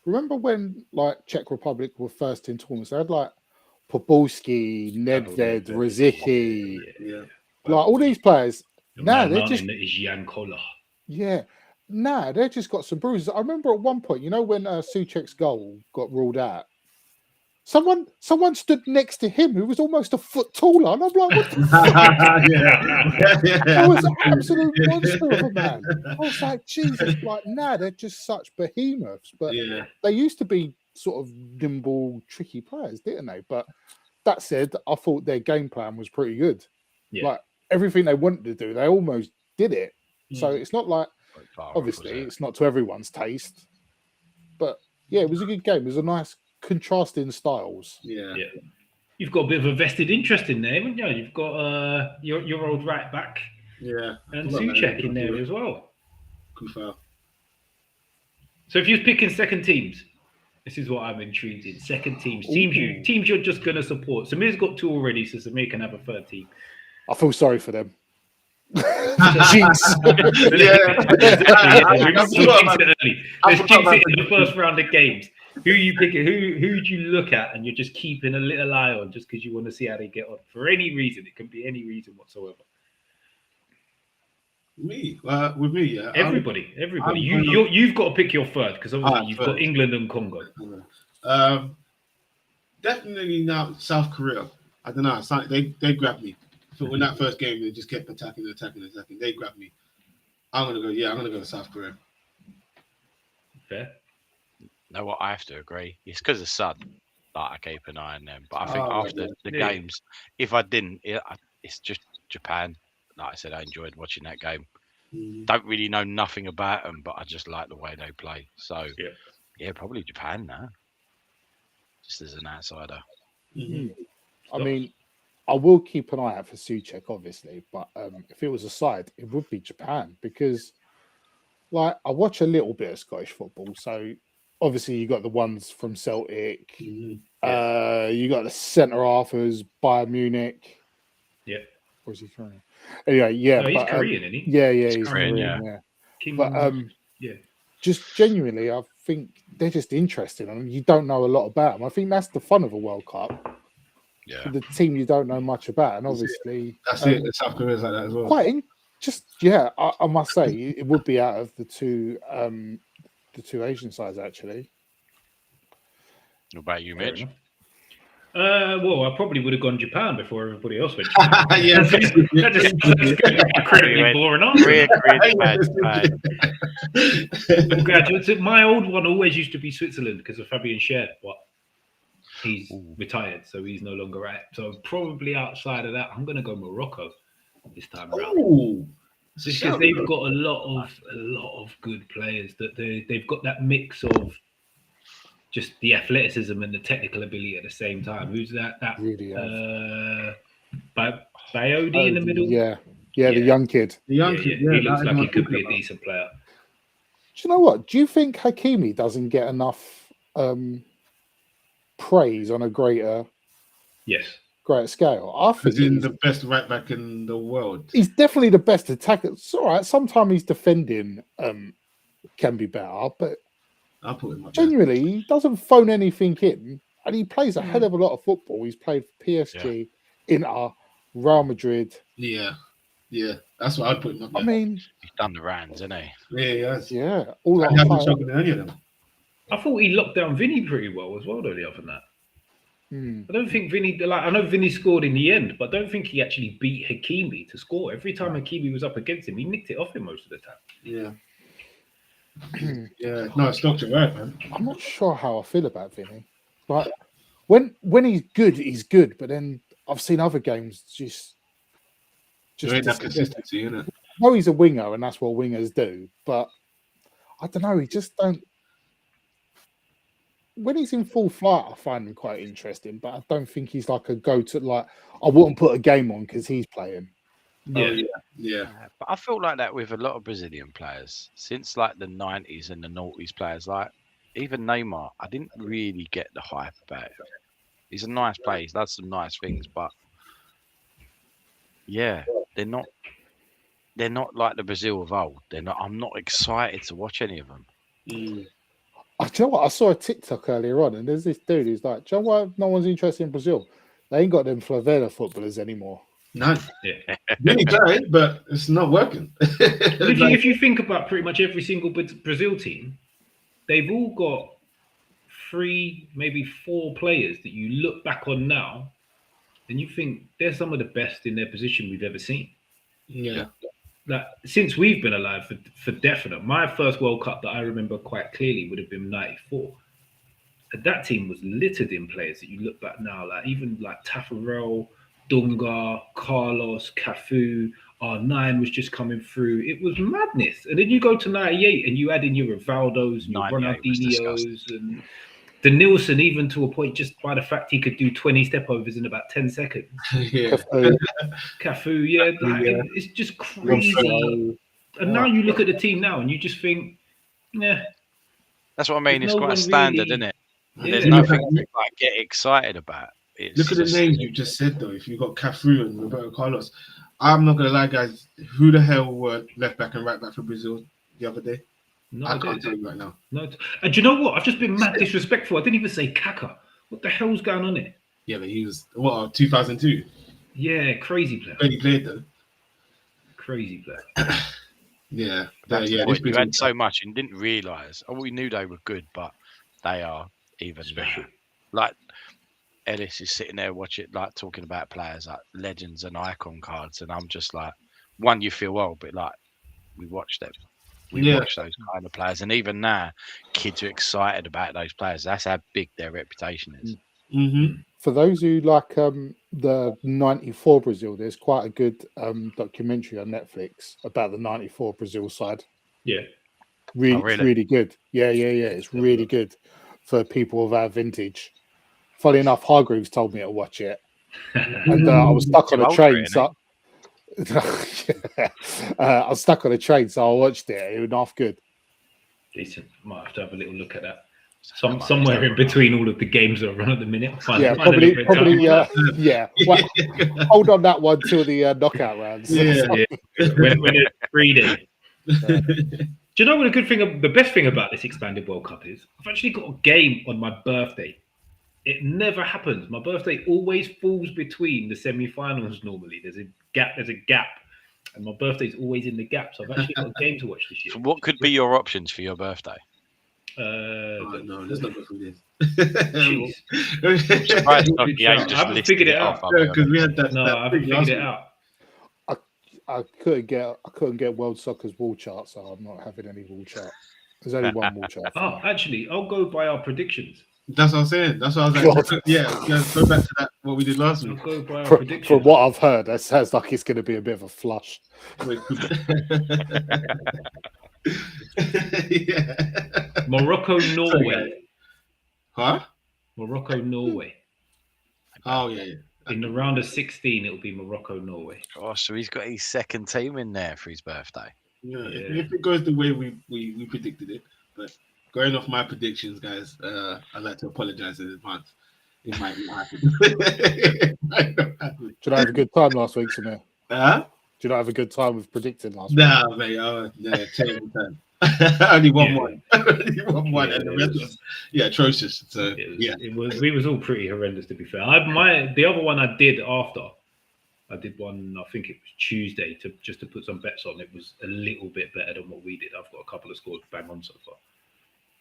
remember when Czech Republic were first in tournaments? They had Pobolski, Nedved, Rosicky, all these players. Nah, they're just they're just got some bruises. I remember at one point, when Souček's goal got ruled out, someone stood next to him who was almost a foot taller, and I'm like, what the fuck? That was an absolute monster of a man. I was like, Jesus, they're just such behemoths. But they used to be sort of nimble, tricky players, didn't they? But that said, I thought their game plan was pretty good.
Yeah.
Everything they wanted to do, they almost did it. So it's not obviously, it's not to everyone's taste. But it was a good game. It was a nice contrasting styles.
Yeah.
You've got a bit of a vested interest in there, haven't you? You've got your old right back.
Yeah.
And Souček in there as well.
Kufal.
So if you're picking second teams, this is what I'm intrigued in. Second teams. Teams you're just going to support. Samir's got 2 already, so Samir can have a third team.
I feel sorry for them.
Jeez. Let's jinx it in the first round of games. Who are you picking? Who do you look at and you're just keeping a little eye on just because you want to see how they get on? For any reason. It can be any reason whatsoever.
Me? With me, yeah.
Everybody. You've got to pick your third because obviously you've got England and Congo.
Definitely now South Korea. I don't know. They grabbed me. So in that first game, they just kept attacking. They grabbed me. I'm gonna go to South Korea.
Fair.
No, what I have to agree. It's because of Sun that I keep an eye on them. But I think after the games, if I didn't, it's just Japan. Like I said, I enjoyed watching that game. Don't really know nothing about them, but I just like the way they play. So probably Japan now. Just as an outsider.
I mean, I will keep an eye out for Souček, obviously, but if it was a side, it would be Japan because, I watch a little bit of Scottish football, so obviously you got the ones from Celtic.
Mm-hmm.
You got the centre half who's Bayern Munich.
Yeah.
Or is he Korean? Anyway, yeah.
No, he's Korean, isn't he?
Yeah,
he's Korean,
yeah.
Kim,
But
yeah.
Just genuinely, I think they're just interesting. I mean, you don't know a lot about them. I think that's the fun of a World Cup.
Yeah.
The team you don't know much about, and obviously
that's it. South Korea's like that as well.
I must say it would be out of the two Asian sides actually.
What about you, Mitch?
Well, I probably would have gone Japan before everybody else went.
Yeah,
that just incredibly boring answer. Graduates. My old one always used to be Switzerland because of Fabian Schär, but he's retired, so he's no longer at. So probably outside of that, I'm going to go Morocco this time around. Just because they've got a lot of good players that they've got that mix of just the athleticism and the technical ability at the same time. Who's that? Bayodi in the middle?
Yeah, the young kid.
He looks like he could be a decent player.
Do you know what? Do you think Hakimi doesn't get enough praise on a greater scale? I think
he's the best right back in the world.
He's definitely the best attacker. It's all right. Sometimes his defending can be better, but
I'll put him up
genuinely, he doesn't phone anything in, and he plays a hell of a lot of football. He's played for PSG, Inter, Real Madrid.
Yeah, that's what I'd put him up.
I mean,
he's done the rounds, hasn't he?
Yeah, he has.
Yeah,
I haven't struggled in any of them.
I thought he locked down Vinny pretty well as well, though. The other than that, I don't think Vinny. I know Vinny scored in the end, but I don't think he actually beat Hakimi to score. Every time Hakimi was up against him, he nicked it off him most of the time.
Yeah. Yeah, no, Stokes are right, man.
I'm not sure how I feel about Vinny. Like when he's good, but then I've seen other games just
ain't that consistency, isn't it?
No, he's a winger, and that's what wingers do. But I don't know, he just don't. When he's in full flight, I find him quite interesting, but I don't think he's like a go-to. Like I wouldn't put a game on because he's playing.
Yeah.
But I feel like that with a lot of Brazilian players since like the 90s and the noughties players. Like even Neymar, I didn't really get the hype about it. He's a nice player. He does some nice things, but yeah, they're not like the Brazil of old. I'm not excited to watch any of them.
Do you know what? I saw a TikTok earlier on, and there's this dude who's like, do you know why no one's interested in Brazil? They ain't got them favela footballers anymore.
No, really tried, but it's not working.
If you think about pretty much every single Brazil team, they've all got 3, maybe 4 players that you look back on now, and you think they're some of the best in their position we've ever seen.
Yeah.
Like since we've been alive, for definite. My first World Cup that I remember quite clearly would have been '94. And that team was littered in players that you look back now, like even like Tafarel, Dunga, Carlos, Cafu, R9 was just coming through. It was madness. And then you go to 98 and you add in your Rivaldos and your Ronaldinhos and the Nielsen, even to a point just by the fact he could do 20 stepovers in about 10 seconds. Cafu, it's just crazy. And now you look at the team now and you just think,
that's what I mean. It's quite a standard, isn't it? There's nothing to like get excited about.
Look at the names you just said, though. If you've got Cafu and Roberto Carlos, I'm not going to lie, guys. Who the hell were left back and right back for Brazil the other day? I can't tell you right now.
No, and do you know what? I've just been mad disrespectful. I didn't even say Kaka. What the hell's going on here?
Yeah, but he was, 2002?
Yeah, crazy player.
Barely played, though.
Crazy player.
Yeah.
You had so much and didn't realise. We knew they were good, but they are even special. Like, Ellis is sitting there watching, like talking about players like legends and icon cards, and I'm just like, one, you feel well, but like we watch them, watch those kind of players, and even now, kids are excited about those players. That's how big their reputation is.
Mm-hmm.
For those who like the '94 Brazil, there's quite a good documentary on Netflix about the '94 Brazil side.
Yeah,
really good. Yeah. It's really good for people of our vintage. Funny enough, Hargreaves told me to watch it, and I was stuck on a train. I was stuck on a train, so I watched it. It was half good.
Decent. Might have to have a little look at that. Somewhere in between all of the games that are on at the minute.
Probably. Well, hold on that one till the knockout rounds.
When it's 3 days. Do you know what the best thing about this expanded World Cup is? I've actually got a game on my birthday. It never happens. My birthday always falls between the semi-finals normally. There's a gap, and my birthday's always in the gap. So I've actually got a game to watch this year.
So what could be your options for your birthday?
No, let's not go through this.
Surprised you ain't just
haven't figured it out.
Because we had that.
No, I haven't figured it out.
I couldn't get World Soccer's wall chart, so I'm not having any wall chart. There's only one wall chart.
Oh, actually, I'll go by our predictions.
That's what I'm saying. That's what I was like. Yeah, go back to that. What we did last week.
I'll go by our predictions.
From what I've heard, that sounds like it's going to be a bit of a flush.
Morocco, Norway.
Huh?
Morocco, Norway.
Oh yeah.
In the round of 16, it'll be Morocco, Norway.
Oh, so he's got his second team in there for his birthday.
Yeah. If it goes the way we predicted it, but going off my predictions, guys, I'd like to apologize in advance. It might not happen.
Did I have a good time last week, Samir? Did I have a good time with predicting last week?
Nah, mate. Terrible time. Only one. Only one, and the rest was atrocious. So
it was all pretty horrendous, to be fair. The other one I did after. I did one, I think it was Tuesday, to put some bets on. It was a little bit better than what we did. I've got a couple of scores bang on so far.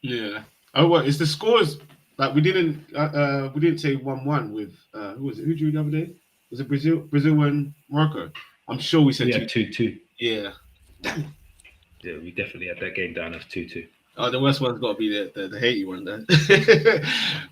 Yeah. Oh, what is the scores? Like we didn't say 1-1 with who was it? Who drew the other day? Was it Brazil and Morocco? I'm sure we said
2-2.
Yeah.
Yeah, we definitely had that game down as 2-2.
Oh, the worst one's got to be the Haiti one then.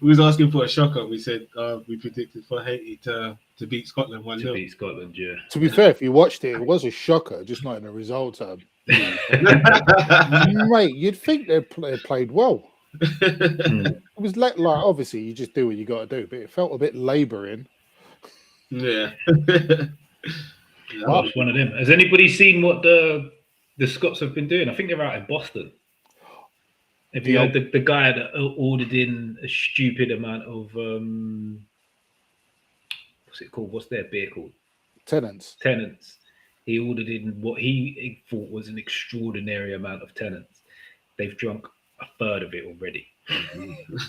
We was asking for a shocker. We said we predicted for Haiti to beat Scotland 1-0.
To beat Scotland, yeah.
To be fair, if you watched it, it was a shocker, just not in a result term. Mate, you'd think they played well. It was like obviously you just do what you got to do, but it felt a bit labouring.
Yeah.
Well, it's one of them. Has anybody seen what the Scots have been doing? I think they're out in Boston. Have you heard the guy that ordered in a stupid amount of what's it called? What's their beer called?
Tenants.
He ordered in what he thought was an extraordinary amount of tenants. They've drunk a third of it already.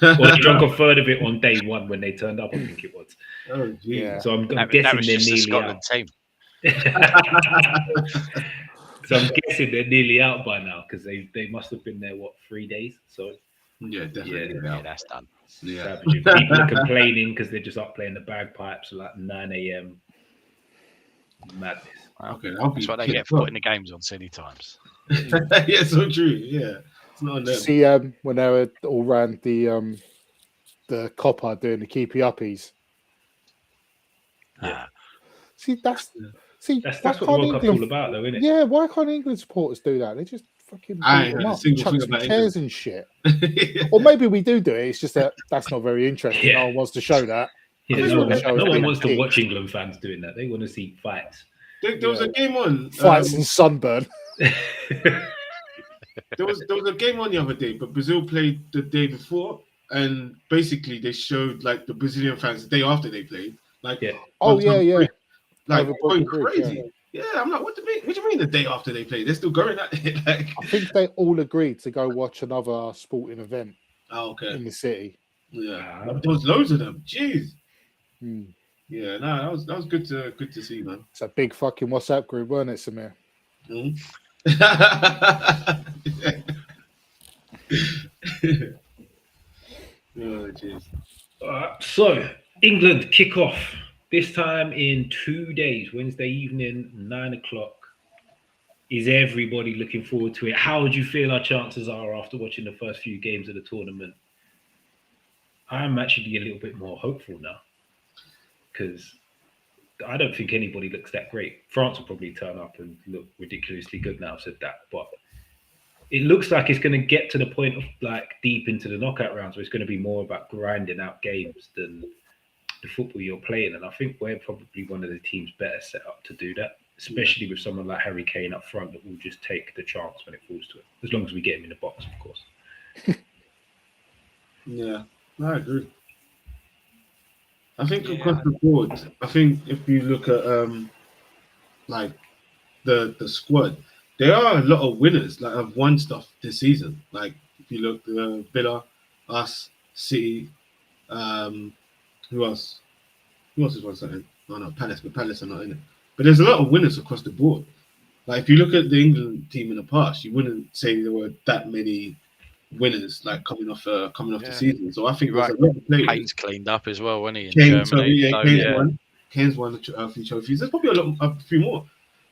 Or they drunk a third of it on day one when they turned up, I think it was.
Oh, geez.
Yeah. So I'm guessing they're nearly out.
Team.
So I'm guessing they're nearly out by now because they must have been there 3 days. So
yeah, definitely.
Yeah, that's done.
Yeah.
People are complaining because they're just up playing the bagpipes at like 9 a.m. Madness.
Okay,
that's what they get for putting the games on silly times.
Yeah, so true. Yeah, it's not on them.
See, when they were all around the copper doing the keepy uppies.
Yeah.
See, that's
what the World Cup's all about, though, isn't it?
Yeah, why can't England supporters do that? They just fucking chuck some chairs and shit. Or maybe we do it. It's just that's not very interesting.
Yeah.
No one wants to show that.
Yeah, no one wants to watch England fans doing that. They want to see fights.
There was a game on
fights and sunburn.
There was a game on the other day, but Brazil played the day before, and basically they showed like the Brazilian fans the day after they played. Like,
yeah,
like going crazy. Yeah, I'm like, what do you mean the day after they play? They're still going at it. Like,
I think they all agreed to go watch another sporting event.
Oh, okay.
In the city.
Yeah, there was loads of them. Jeez. Yeah, no, that was good to see, man.
It's a big fucking WhatsApp group, weren't it, Samir?
Oh, jeez.
So England kick off this time in 2 days, Wednesday evening, 9 o'clock. Is everybody looking forward to it? How would you feel our chances are after watching the first few games of the tournament? I'm actually a little bit more hopeful now because I don't think anybody looks that great. France will probably turn up and look ridiculously good now, I've said that. But it looks like it's going to get to the point of like deep into the knockout rounds where it's going to be more about grinding out games than the football you're playing. And I think we're probably one of the teams better set up to do that, especially with someone like Harry Kane up front that will just take the chance when it falls to it, as long as we get him in the box, of course.
Yeah, I agree. I think across the board, I think if you look at like the squad, there are a lot of winners that have won stuff this season. Like if you look Villa, us, City, um, who else? Who else has won something? Oh no, Palace, but Palace are not in it. But there's a lot of winners across the board. Like if you look at the England team in the past, you wouldn't say there were that many winners like coming off the season. So I think there's a lot of players.
Kane's cleaned up as well, wasn't he? In
Kane,
Germany,
Kane's won a few trophies. There's probably a few more,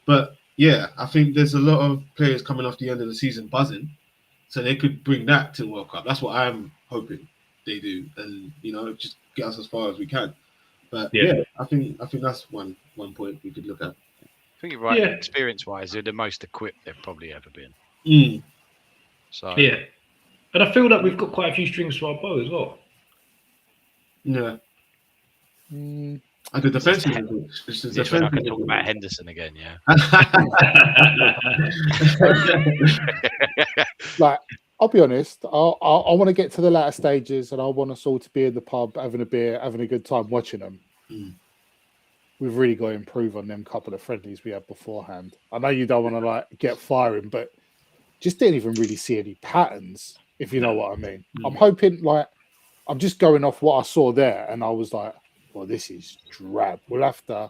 but yeah, I think there's a lot of players coming off the end of the season buzzing, so they could bring that to the World Cup. That's what I'm hoping they do, and just get us as far as we can. But yeah, I think that's one point we could look at.
I think you're right. Yeah. Experience-wise, they're the most equipped they've probably ever been. So
yeah, and I feel like we've got quite a few strings to our bow as well.
Yeah. I could defend
I can talk about Henderson again, yeah.
Like, I'll be honest, I want to get to the latter stages and I want us all to be in the pub, having a beer, having a good time watching them. We've really got to improve on them couple of friendlies we had beforehand. I know you don't want to like get firing, but just didn't even really see any patterns, if you know what I mean. I'm hoping, like, I'm just going off what I saw there, and I was like, well, this is drab. We'll have to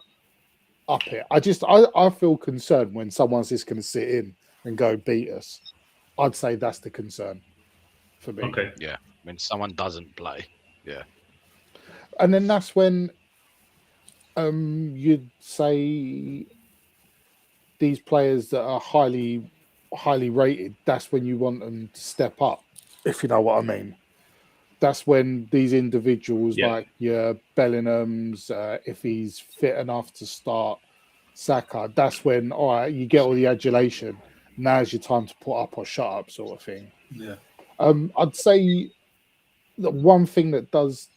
up it. I feel concerned when someone's just going to sit in and go beat us. I'd say that's the concern for me.
Okay.
Yeah. When someone doesn't play. Yeah.
And then that's when you'd say these players that are highly rated, that's when you want them to step up, if you know what I mean. That's when these individuals like your Bellingham's, if he's fit enough to start, Saka, that's when, all right, you get all the adulation. Now's your time to put up or shut up, sort of thing.
Yeah.
I'd say that one thing that does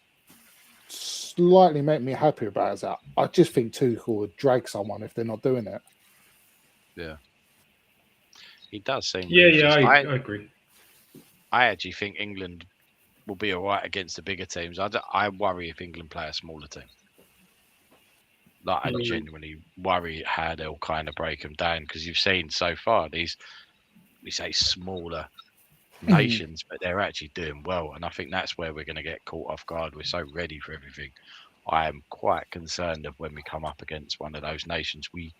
slightly make me happy about is that I just think Tuchel would drag someone if they're not doing it.
Yeah. He does seem.
I agree.
I actually think England will be all right against the bigger teams. I worry if England play a smaller team. Like, I genuinely worry how they'll kind of break them down, because you've seen so far these, we say smaller nations, but they're actually doing well. And I think that's where we're going to get caught off guard. We're so ready for everything. I am quite concerned of when we come up against one of those nations we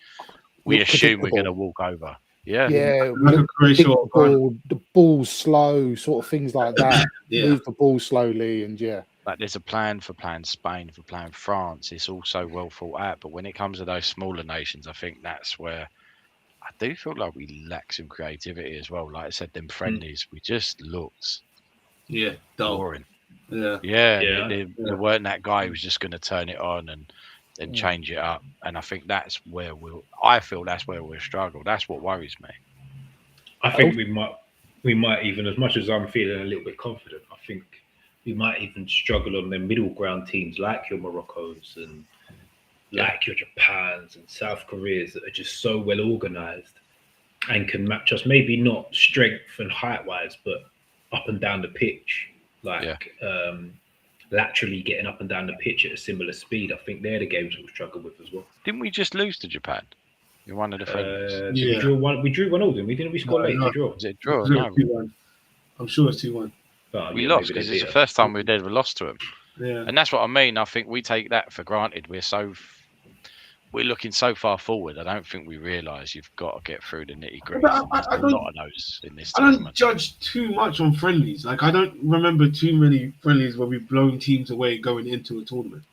assume we're going to walk over. Yeah,
the ball's slow, sort of things like that. Move the ball slowly, and
like there's a plan for playing Spain, for playing France. It's also well thought out. But when it comes to those smaller nations, I think that's where I do feel like we lack some creativity as well. Like I said, them friendlies, we just looked boring. There weren't that guy who was just going to turn it on and change it up. And I think that's where we'll struggle. That's what worries me.
I think we might even, as much as I'm feeling a little bit confident, I think we might even struggle on the middle ground teams like your Moroccos and like your Japans and South Koreas that are just so well organized and can match us, maybe not strength and height wise, but up and down the pitch, laterally getting up and down the pitch at a similar speed. I think they're the games we'll struggle with as well.
Didn't we just lose to Japan in one of the friendlies?
We drew 1-0, didn't we? Didn't we score late to draw?
Was it a draw?
No. I'm sure it's 2-1.
We lost because it's the first time we've ever lost to them.
Yeah.
And that's what I mean. I think we take that for granted. We're looking so far forward. I don't think we realise you've got to get through the nitty-gritty. A lot of those in this tournament.
I don't judge too much on friendlies. Like, I don't remember too many friendlies where we've blown teams away going into a tournament,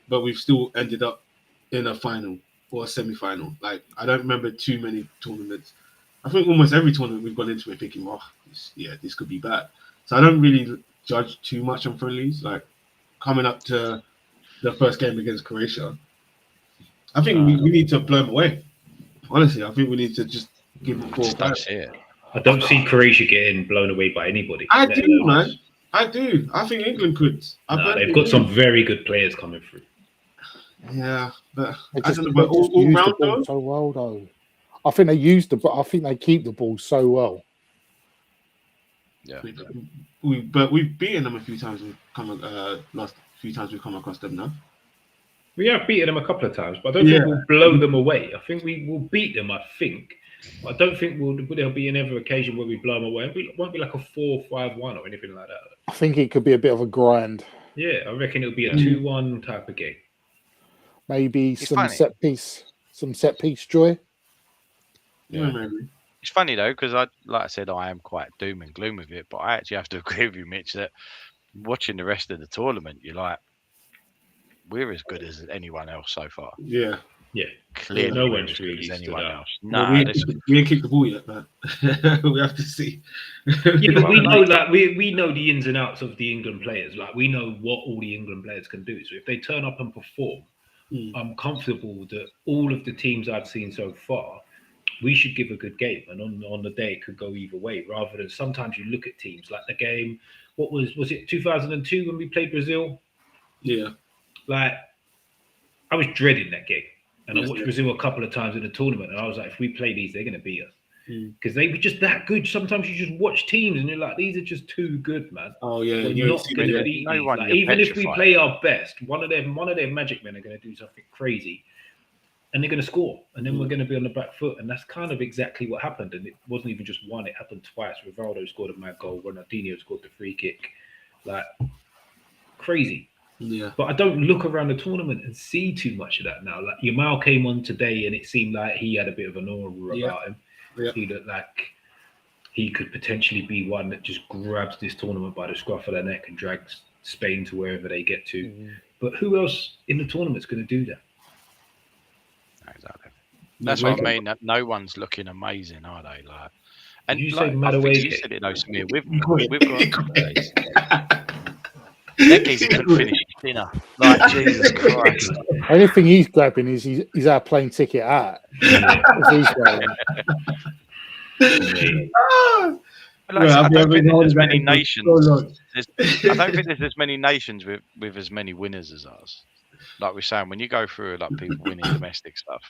but we've still ended up in a final or a semi-final. Like, I don't remember too many tournaments. I think almost every tournament we've gone into it thinking, this could be bad. So I don't really judge too much on friendlies. Like, coming up to the first game against Croatia, I think we need to blow them away. Honestly, I think we need to just give them 4 or 5.
I don't see Croatia getting blown away by anybody.
I do, man. I do. I think England could.
They've got some very good players coming through.
Yeah, but I don't know about all round though.
So well, though. I think they use I think they keep the ball so well.
Yeah.
But we've beaten them a few times. Last few times we've come across them now.
We have beaten them a couple of times, but I don't think we'll blow them away. I think we will beat them, I think. I don't think there'll be another occasion where we blow them away. It won't be like a 4-5-1 or anything like that.
I think it could be a bit of a grind.
Yeah, I reckon it'll be a 2-1 type of game.
Maybe some set piece joy.
Yeah, maybe. It's funny though, because like I said, I am quite doom and gloom with it, but I actually have to agree with you, Mitch, that watching the rest of the tournament, you're like, we're as good as anyone else so far.
Yeah.
Clearly, no one's really anyone else.
No,
we ain't kicked the ball yet, but we have to see.
But we know, like we know the ins and outs of the England players. Like we know what all the England players can do. So if they turn up and perform, I'm comfortable that all of the teams I've seen so far, we should give a good game. And on the day, it could go either way. Rather than sometimes you look at teams like the game. What was it 2002 when we played Brazil?
Yeah.
Like, I was dreading that game. And I watched Brazil a couple of times in the tournament. And I was like, if we play these, they're going to beat us. Because they were just that good. Sometimes you just watch teams and you're like, these are just too good, man.
Oh, yeah.
You're not going to beat these. Like, even if we play our best, one of their magic men are going to do something crazy. And they're going to score. And then we're going to be on the back foot. And that's kind of exactly what happened. And it wasn't even just one. It happened twice. Rivaldo scored a mad goal. Ronaldinho scored the free kick. Like, crazy.
Yeah.
But I don't look around the tournament and see too much of that now. Like Yamal came on today and it seemed like he had a bit of an aura about him. Yeah. He looked like he could potentially be one that just grabs this tournament by the scruff of their neck and drags Spain to wherever they get to. But who else in the tournament's going to do that?
Exactly. That's what I mean. No one's looking amazing, are they? Like, and
you
like,
I think
you said it, no, Samir. We've got that geezer couldn't finish his dinner. Like, Jesus Christ.
The only thing he's grabbing is he's our plane ticket out. I
don't think there's as many nations. I don't think there's as many nations with as many winners as us. Like we're saying, when you go through like people winning domestic stuff,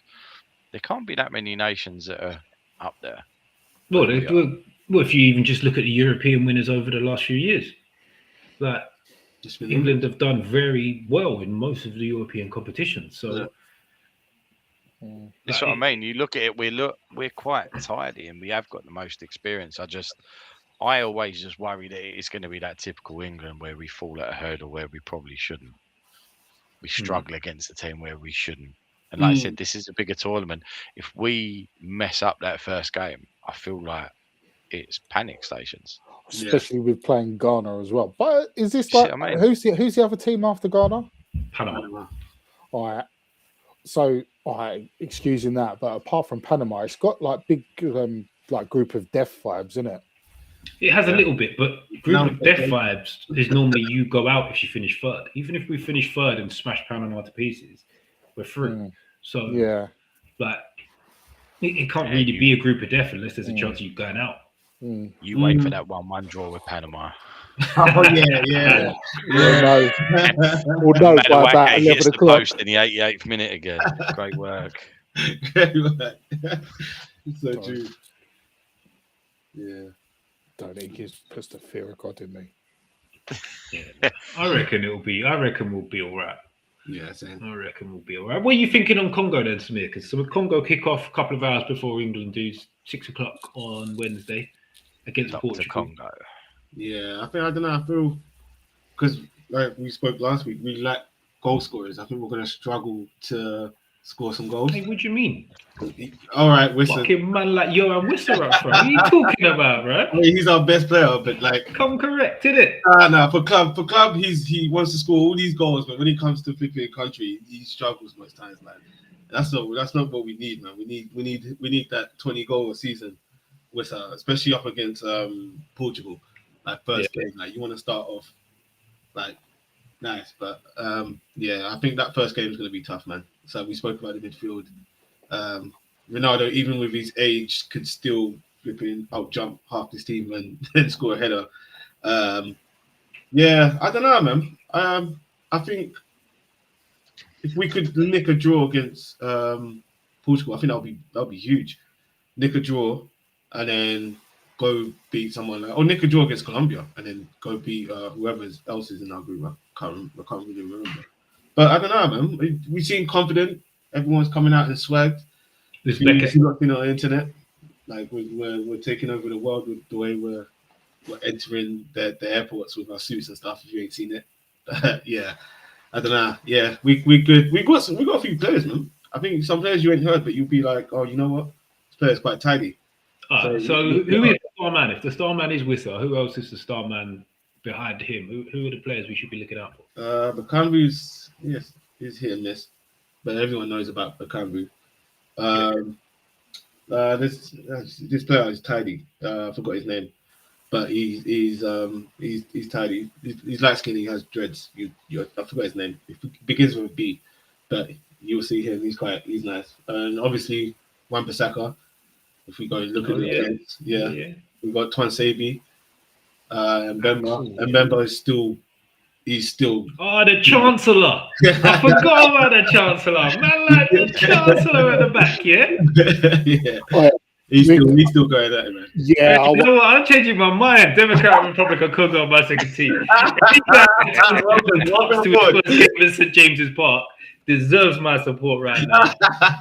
there can't be that many nations that are up there.
Well, if you even just look at the European winners over the last few years, like England have done very well in most of the European competitions. So
that's what I mean. You look at it, we're quite tidy and we have got the most experience. I always just worry that it's going to be that typical England where we fall at a hurdle where we probably shouldn't. We struggle against a team where we shouldn't. And like I said, this is a bigger tournament. If we mess up that first game, I feel like it's panic stations.
Especially with playing Ghana as well. But is this like who's the other team after Ghana?
Panama.
All right. So, excusing that, but apart from Panama, it's got like big like group of death vibes, isn't it?
It has a little bit, but group of death vibes is normally you go out if you finish third. Even if we finish third and smash Panama to pieces, we're through. So like it can't really be a group of death unless there's a chance of you going out.
You wait for that 1-1 draw with Panama.
Oh yeah.
No. We'll know by about 11 o'clock.
Post in the 88th minute again. Great work.
So true. Yeah.
Don't think it puts the fear of God in me.
Yeah. I reckon we'll be all right.
Yeah, same.
I reckon we'll be all right. What are you thinking on Congo then, Samir? Because Congo kick off a couple of hours before England do 6 o'clock on Wednesday against Portugal.
Congo.
Yeah, I don't know. I feel because like we spoke last week, we lack goal scorers. I think we're going to struggle to score some goals.
Hey, what do you mean?
All right, Whistle.
Fucking man like Johan Whistle up front. What are you talking about, bro?
I mean, he's our best player, but like,
come correct, isn't it?
No. For club, he wants to score all these goals, but when it comes to flipping country, he struggles most times, man. That's not what we need, man. We need that 20 goal a season, Whistle, especially up against Portugal. Like first game, like you want to start off like nice, but I think that first game is going to be tough, man. So we spoke about the midfield. Ronaldo, even with his age, could still flipping out jump half his team and then score a header. I don't know, man. I think if we could nick a draw against Portugal, I think that'll be huge. Nick a draw, and then go beat someone like, or Nick draw against Colombia and then go beat whoever else is in our group. I can't really remember. But I don't know, man. We seem confident. Everyone's coming out in swag. If you see what's on the internet, like we're taking over the world with the way we're entering the airports with our suits and stuff. If you ain't seen it, yeah. I don't know. Yeah, we good. We got a few players, man. I think some players you ain't heard, but you'll be like, oh, you know what? This player's quite tidy.
So who is the star man? If the star man is Wissa, who else is the star man behind him? Who are the players we should be looking out for?
Bakambu's he's hit and miss, but everyone knows about Bakambu. This player is tidy. I forgot his name, but he's tidy. He's light skinned. He has dreads. I forgot his name. It begins with a B, but you'll see him. He's nice. And obviously Wan-Bissaka. If we go and look at the games, we've got Twan Sabi, and Mbemba is still. He's still.
Oh, the Chancellor! I forgot about the Chancellor. Man, like the Chancellor at the back, yeah.
Yeah. He's still going at it, man.
Yeah.
You know what? I'm changing my mind. Democratic Republic of Congo on my second team. To St James's Park deserves my support right now.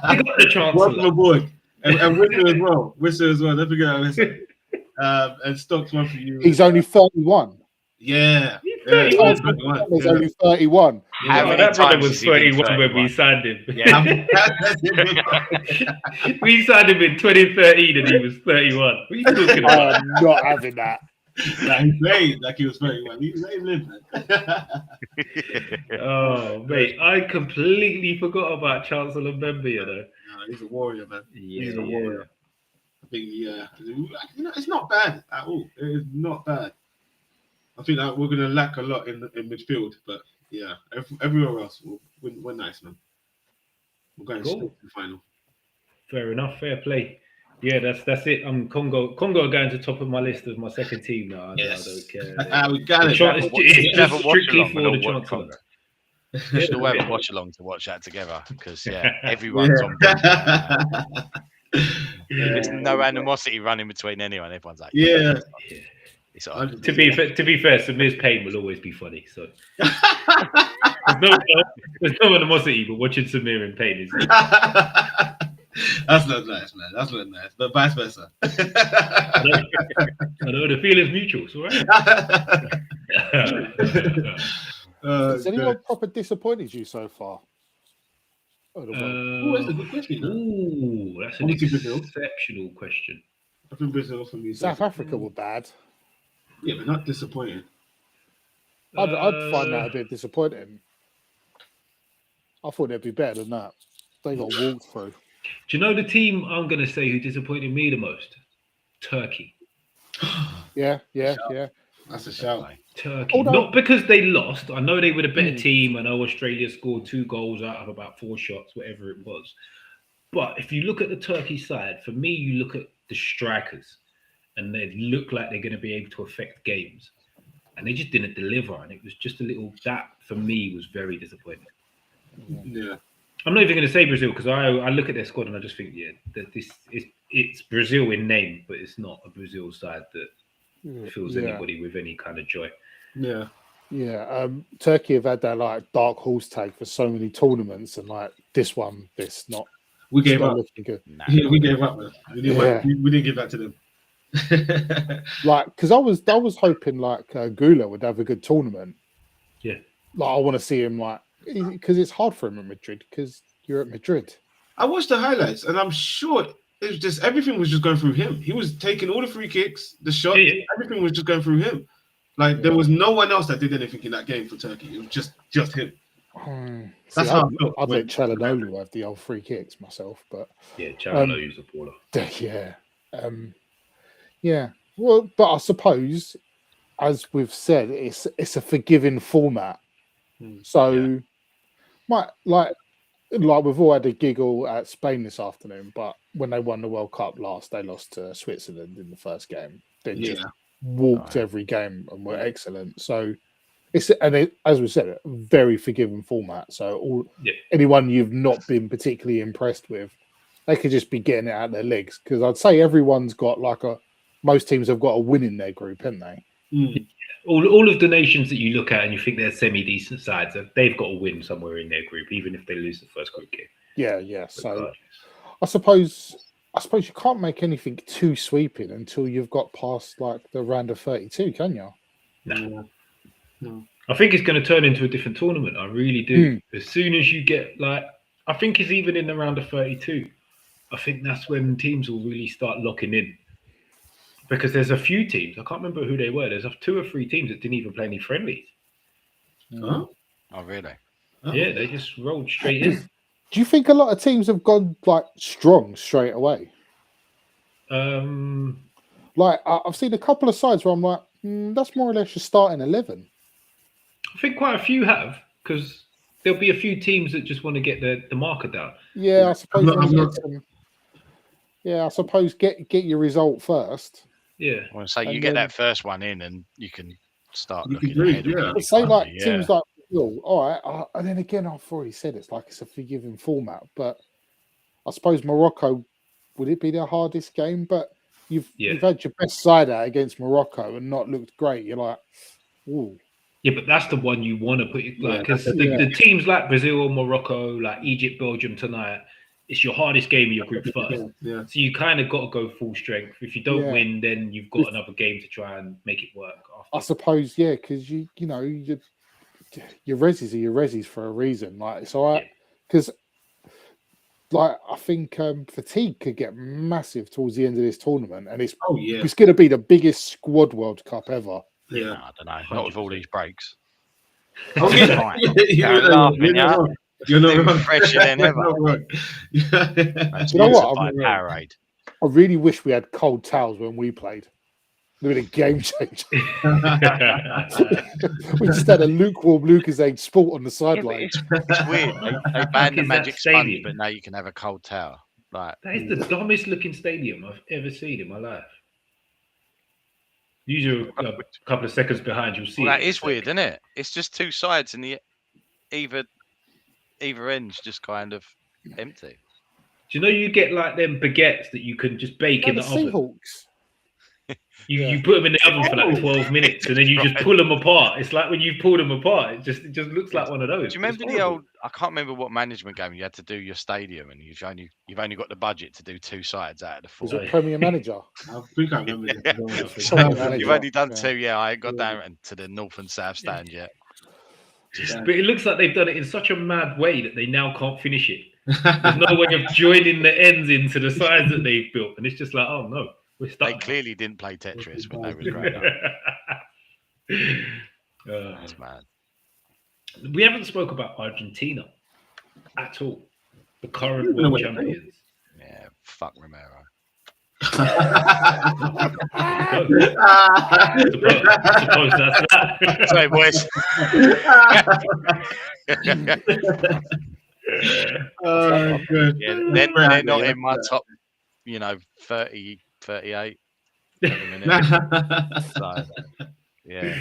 I got the Chancellor.
Welcome aboard. And Wissa as well. Don't forget Wissa. And Stocks one for you.
He's only 31.
Yeah.
He's only 31.
Yeah, that brother was 31 when we signed him. Yeah. We signed him in 2013 and he was 31. What are you talking about?
I'm not having that.
He played like he was 31. He let him live, man.
Oh, mate, I completely forgot about Chancellor Mbemba, you know.
No, he's a warrior, man.
Yeah,
he's a warrior. I think, it's not bad at all. It is not bad. I think that we're going to lack a lot in midfield, but yeah, everywhere else we're nice, man. We're going straight to the final.
Fair enough, fair play. Yeah, that's it. Congo are going to top of my list of my second team now.
Yes.
I don't care.
We got it.
It's just strictly for the Chancellor.
We should have a watch along to watch that together because everyone's on board. There's no animosity running between anyone. Everyone's like,
yeah.
To be fair, Samir's pain will always be funny. So there's no animosity, but watching Samir in pain is.
That's not nice, man. That's not nice. But vice versa.
I know the feeling's mutual. It's all right.
Has anyone proper disappointed you so far?
That's a good question.
Ooh, that's an exceptional question.
I think Brazil for me.
South Africa were bad.
Yeah, but not disappointing.
I'd find that a bit disappointing. I thought they'd be better than that. They got walked through.
Do you know the team I'm going to say who disappointed me the most? Turkey.
Yeah.
That's a shout.
Turkey. Not because they lost. I know they were the better team. I know Australia scored 2 goals out of about 4 shots, whatever it was. But if you look at the Turkey side, for me, you look at the strikers and they look like they're going to be able to affect games. And they just didn't deliver. And it was just a little, that for me was very disappointing.
Yeah.
I'm not even going to say Brazil because I look at their squad and I just think, that it's Brazil in name, but it's not a Brazil side that fills anybody with any kind of joy.
Yeah.
Yeah. Turkey have had that like dark horse tag for so many tournaments, and like this one, it's not.
We gave up.
Good.
Nah, we gave up, man. We didn't give that to them.
Like, because I was hoping like Gula would have a good tournament.
Yeah.
Like I want to see him because it's hard for him at Madrid because you're at Madrid.
I watched the highlights and I'm sure it was just everything was just going through him. He was taking all the free kicks, the shot, everything was just going through him. Like there was no one else that did anything in that game for Turkey. It was just him.
That's how I'd let Çalhanoğlu have the old free kicks myself, but
Çalhanoğlu's a baller.
Yeah. Well, but I suppose, as we've said, it's a forgiving format. So, like we've all had a giggle at Spain this afternoon, but when they won the World Cup last, they lost to Switzerland in the first game. They just walked every game and were excellent. So, as we said, a very forgiving format. So, anyone you've not been particularly impressed with, they could just be getting it out of their legs. Because I'd say everyone's got like most teams have got a win in their group, haven't they?
Mm.
All of the nations that you look at and you think they're semi-decent sides, they've got a win somewhere in their group, even if they lose the first group game.
Yeah. So I suppose you can't make anything too sweeping until you've got past like the round of 32, can you?
No.
No.
I think it's going to turn into a different tournament. I really do. As soon as you get I think it's even in the round of 32. I think that's when teams will really start locking in. Because there's a few teams, I can't remember who they were. There's 2 or 3 teams that didn't even play any friendlies.
Huh?
Oh, really?
Yeah, they just rolled straight in.
Do you think a lot of teams have gone like strong straight away? Like I've seen a couple of sides where I'm like, that's more or less your starting 11.
I think quite a few have, because there'll be a few teams that just want to get the marker down.
Yeah, I suppose. I suppose get your result first.
Yeah.
I want to say you get that first one in, and you can start looking
ahead.
Yeah.
Say like teams like Brazil, all right, and then again, I've already said it's a forgiving format, but I suppose Morocco, would it be their hardest game? But you've had your best side out against Morocco and not looked great. You're like, ooh.
Yeah, but that's the one you want to put because the teams like Brazil or Morocco, like Egypt, Belgium tonight, it's your hardest game in your group first.
Yeah.
So you kind of got to go full strength. If you don't win, then you've got another game to try and make it work. After.
I suppose, because your resis are your resis for a reason. Like it's all right because. Like I think fatigue could get massive towards the end of this tournament, and it's going to be the biggest squad World Cup ever.
Yeah, I don't know. Not with all these breaks.
You're not
fresher than ever.
You know what? I really wish we had cold towels when we played. It would have been a game changer. We just had a lukewarm Lucasade sport on the sideline.
It's weird. They banned the magic sponge, but now you can have a cold towel. Like
that is the dumbest looking stadium I've ever seen in my life. Usually a couple of seconds behind, you'll see.
That is weird, isn't it? It's just 2 sides, and the either end's just kind of empty.
Do you know you get like them baguettes that you can just bake in the oven?
Seahawks.
You put them in the oven for like 12 minutes, and then you just pull them apart. It's like when you pull them apart, it just looks like one of those.
Do you remember the old? I can't remember what management game you had to do your stadium, and you've only got the budget to do 2 sides out of the 4.
Was it Premier Manager?
I think I remember.
You've only done 2. Yeah, I ain't got down to the North and South stand yet.
But it looks like they've done it in such a mad way that they now can't finish it. There's no way of joining the ends into the sides that they've built, and it's just like, oh no.
They clearly didn't play Tetris when they was growing up. That's mad.
We haven't spoke about Argentina at all. The current world champions.
Yeah, fuck Romero.
Suppose that's that.
Sorry, boys.
Good.
Yeah, they're not in my top, 30, 38 at the minute. So, yeah.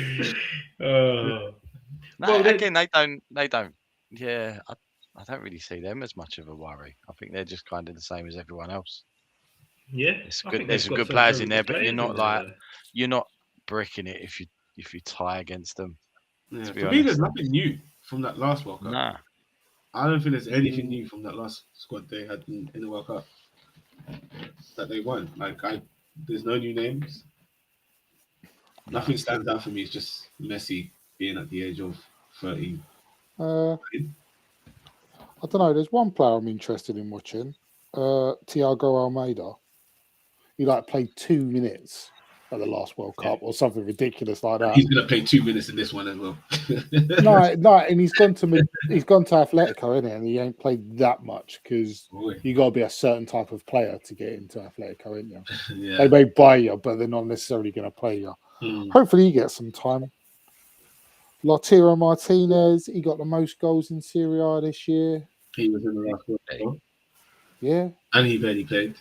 Again, they don't. Yeah, I don't really see them as much of a worry. I think they're just kind of the same as everyone else.
Yeah,
there's some good players in there, but you're not bricking it if you tie against them.
Yeah, for me, there's nothing new from that last World Cup.
Nah.
I don't think there's anything new from that last squad they had in the World Cup that they won. There's no new names. Nothing stands out for me. It's just Messi being at the age of 30.
I don't know. There's one player I'm interested in watching. Thiago Almeida. He played 2 minutes at the last World Cup or something ridiculous like that.
He's going to play 2 minutes in this one as well.
no, and he's gone to Atletico, isn't it? And he ain't played that much because you got to be a certain type of player to get into Atletico, ain't you?
Yeah.
They may buy you, but they're not necessarily going to play you. Hopefully, he gets some time. Lautaro Martinez, he got the most goals in Serie A this year.
He was in the last World Cup.
Yeah, and
he barely played.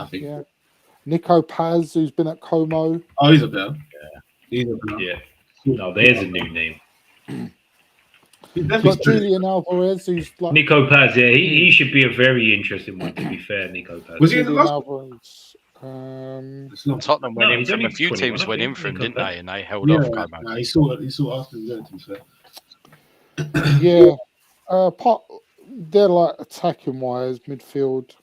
I think.
Yeah. Nico Paz, who's been at Como.
Oh, he's a player.
Yeah. No, there's a new name.
Got Julian Alvarez, who's
Nico Paz. Yeah, he should be a very interesting one. To be fair, Nico Paz.
Was he in the last?
Tottenham went in from a few teams went in for him, didn't they? And they held off.
Nah, he saw after the game, to be fair.
Yeah. They're like attacking wise, midfield.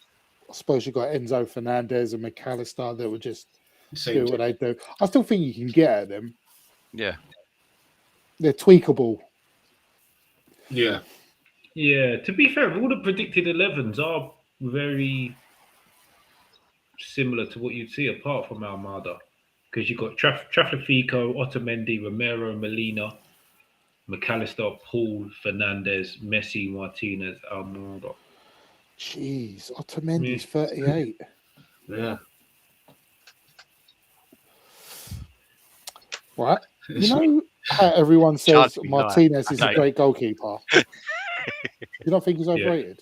I suppose you got Enzo Fernandez and McAllister that would just do what they do. I still think you can get at them.
Yeah.
They're tweakable.
Yeah.
Yeah. To be fair, all the predicted 11s are very similar to what you'd see apart from Almada. Because you've got Trafico, Otamendi, Romero, Molina, McAllister, Paul, Fernandez, Messi, Martinez, Almada.
Jeez, Otamendi's 38.
Yeah.
Right. You know how everyone says Martinez is a great goalkeeper? You don't think he's overrated?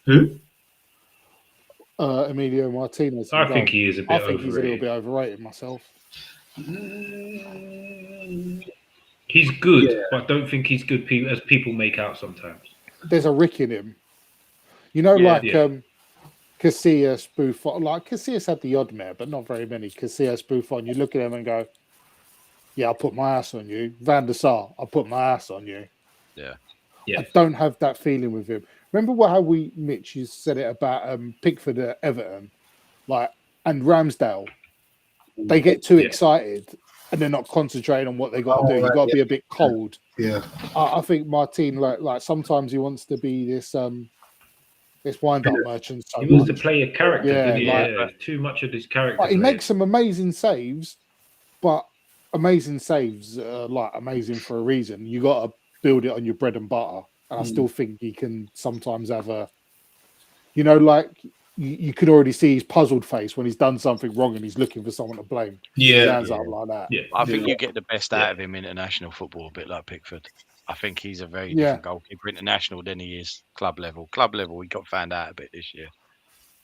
Who?
Emilio Martinez.
I think he is a bit overrated.
I think he's a little bit overrated myself.
He's good, but I don't think he's good as people make out sometimes.
There's a rick in him. You know, Casillas, Buffon. Like, Casillas had the odd mare, but not very many. Casillas, Buffon, you look at him and go, yeah, I'll put my ass on you. Van der Sar, I'll put my ass on you.
Yeah.
I don't have that feeling with him. Remember how Mitch, you said it about Pickford at Everton, and Ramsdale. They get too excited and they're not concentrating on what they got to do. You got to be a bit cold.
Yeah.
I think Martin, like sometimes he wants to be this wind-up merchant. So
he wants to play a character. Too much of his character.
He makes some amazing saves, but amazing saves are amazing for a reason. You got to build it on your bread and butter. And I still think he can sometimes have you could already see his puzzled face when he's done something wrong and he's looking for someone to blame.
Yeah.
Hands up like that.
Yeah.
I think you get the best out of him international football, a bit like Pickford. I think he's a very different goalkeeper international than he is club level. Club level, he got found out a bit this year.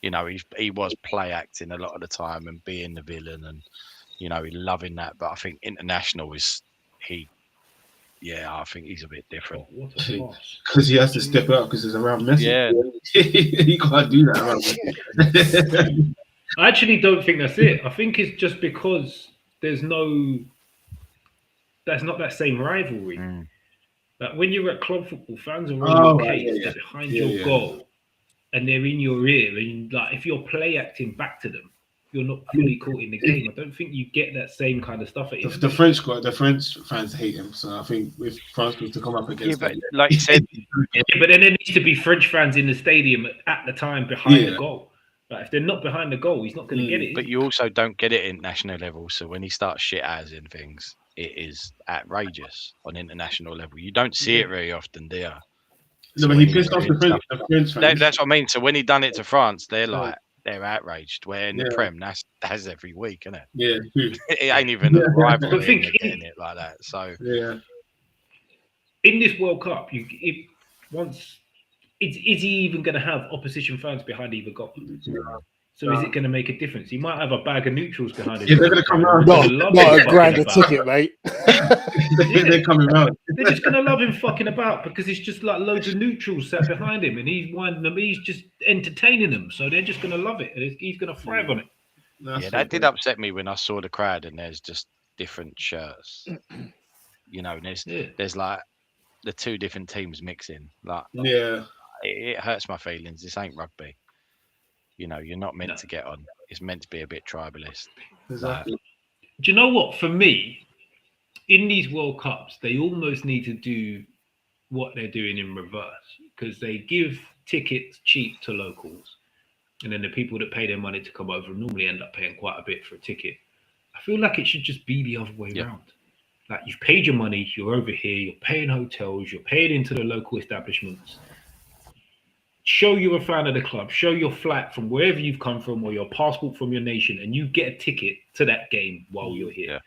You know, he was play acting a lot of the time and being the villain and, he loving that. But I think international I think he's a bit different.
Because he has to step up because it's around Messi.
Yeah.
He can't do that around Messi.
I actually don't think that's it. I think it's just because there's not that same rivalry. Like when you're at club football, fans are on your case, they're behind your goal, and they're in your ear. And if you're play acting back to them, you're not fully caught in the game. I don't think you get that same kind of stuff at him.
The French fans hate him, so I think if France was to come up against
him, like you said,
but then there needs to be French fans in the stadium at the time behind the goal. Like if they're not behind the goal, he's not going to get it.
But you also don't get it in national level. So when he starts shit-assing things, it is outrageous on international level. You don't see it very often, do you?
No, but he pissed off the French fans.
That's what I mean. So when he done it to France, they're outraged. Where in the Prem, that's every week, isn't it?
Yeah,
it ain't even a rivalry getting it like that. So
in this World Cup, is he even going to have opposition fans behind either goal? So is it going to make a difference? He might have a bag of neutrals behind him.
Yeah, they're going to come around.
Not a grand a ticket, mate.
They're coming around.
They're just going to love him fucking about because it's just like loads of neutrals sat behind him and he's winding them. He's just entertaining them. So they're just going to love it. And he's going to thrive on it.
That did upset me when I saw the crowd and there's just different shirts. There's like the two different teams mixing. It hurts my feelings. This ain't rugby. You're not meant to get on. It's meant to be a bit tribalist.
Exactly.
Do you know what? For me, in these World Cups, they almost need to do what they're doing in reverse because they give tickets cheap to locals. And then the people that pay their money to come over normally end up paying quite a bit for a ticket. I feel like it should just be the other way around. Like you've paid your money, you're over here, you're paying hotels, you're paying into the local establishments. Show you're a fan of the club, show your flight from wherever you've come from or your passport from your nation, and you get a ticket to that game while you're here. Yeah.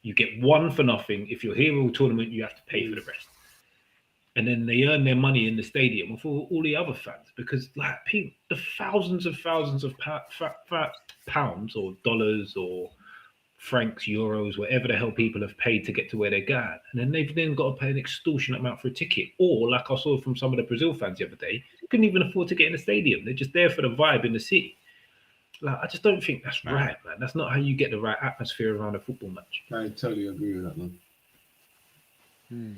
You get one for nothing. If you're here all tournament, you have to pay for the rest. And then they earn their money in the stadium with all the other fans because the thousands of pounds or dollars or francs, euros, whatever the hell people have paid to get to where they're going. And then they've then got to pay an extortionate amount for a ticket. Or like I saw from some of the Brazil fans the other day, couldn't even afford to get in the stadium. They're just there for the vibe in the city. Like, I just don't think that's right, man. That's not how you get the right atmosphere around a football match.
I totally agree with that, man.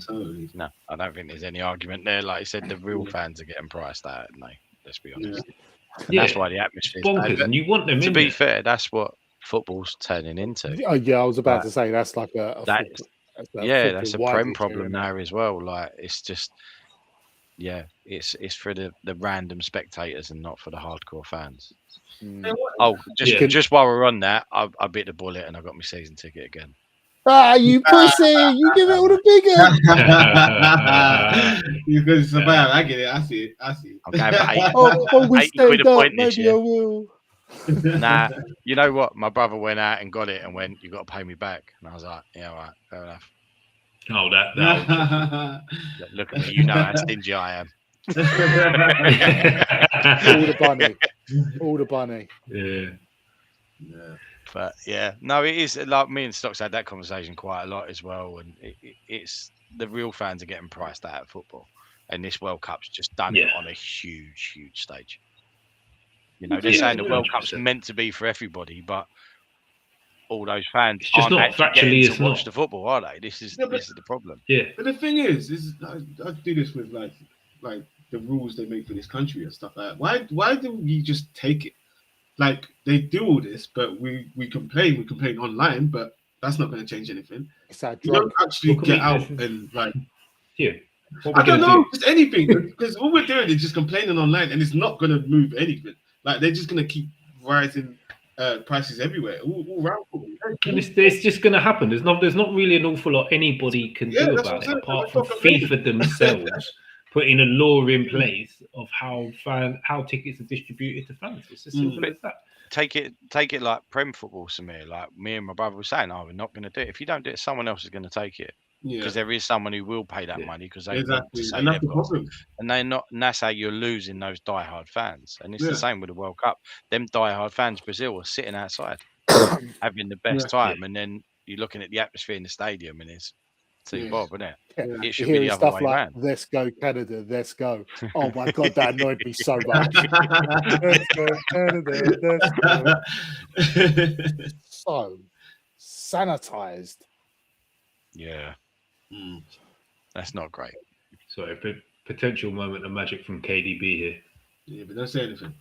Totally.
No, I don't think there's any argument there. Like I said, the real fans are getting priced out, and let's be honest. And that's why the atmosphere is
bonkers, and you want them
to be fair, that's what football's turning into.
Yeah, I was about to say that's like
that's a Prem problem now as well. Like it's just it's for the random spectators and not for the hardcore fans. Oh, just while we're on that, I bit the bullet and I got my season ticket again.
Ah, you pussy! You give it all the bigger.
Because it's about, I get it. I see it.
I'm going for 80 quid a point this year.
I will.
Nah, you know what? My brother went out and got it and went, "You got to pay me back." And I was like, "Yeah, all right, fair enough."
Oh, that.
Look at me. You know how stingy I am.
All the bunny.
Yeah.
But no, it is like me and Stocks had that conversation quite a lot as well, and it's the real fans are getting priced out of football, and this World Cup's just done it on a huge stage. You know, they're saying the World Cup's meant to be for everybody, but all those fans aren't actually getting to watch the football, are they? This is the problem.
Yeah,
but the thing is I do this with like the rules they make for this country and stuff like that. Why do we just take it? Like they do all this, but we complain online, but that's not going to change anything. You don't actually get out and like.
Yeah.
I don't know, just anything, because all we're doing is just complaining online, and it's not going to move anything. Like they're just going to keep rising prices everywhere, all around.
It's just going to happen. There's not really an awful lot anybody can do about it, apart from FIFA themselves putting a law in place of how tickets are distributed to fans. It's as simple as that.
Take it like Prem football, Samir. Like me and my brother were saying, we're not going to do it. If you don't do it, someone else is going to take it. Because there is someone who will pay that money because they want to say they've got it. And they're not. And that's how you're losing those diehard fans. And it's the same with the World Cup. Them diehard fans, Brazil, are sitting outside having the best time, and then you're looking at the atmosphere in the stadium, and it's Bob, isn't it? It should be the other way around.
Let's go Canada, let's go. Oh my god, that annoyed me so much. Let's go Canada, let's go. So sanitized.
Yeah. That's not great.
So a potential moment of magic from KDB here.
Yeah, but don't say anything.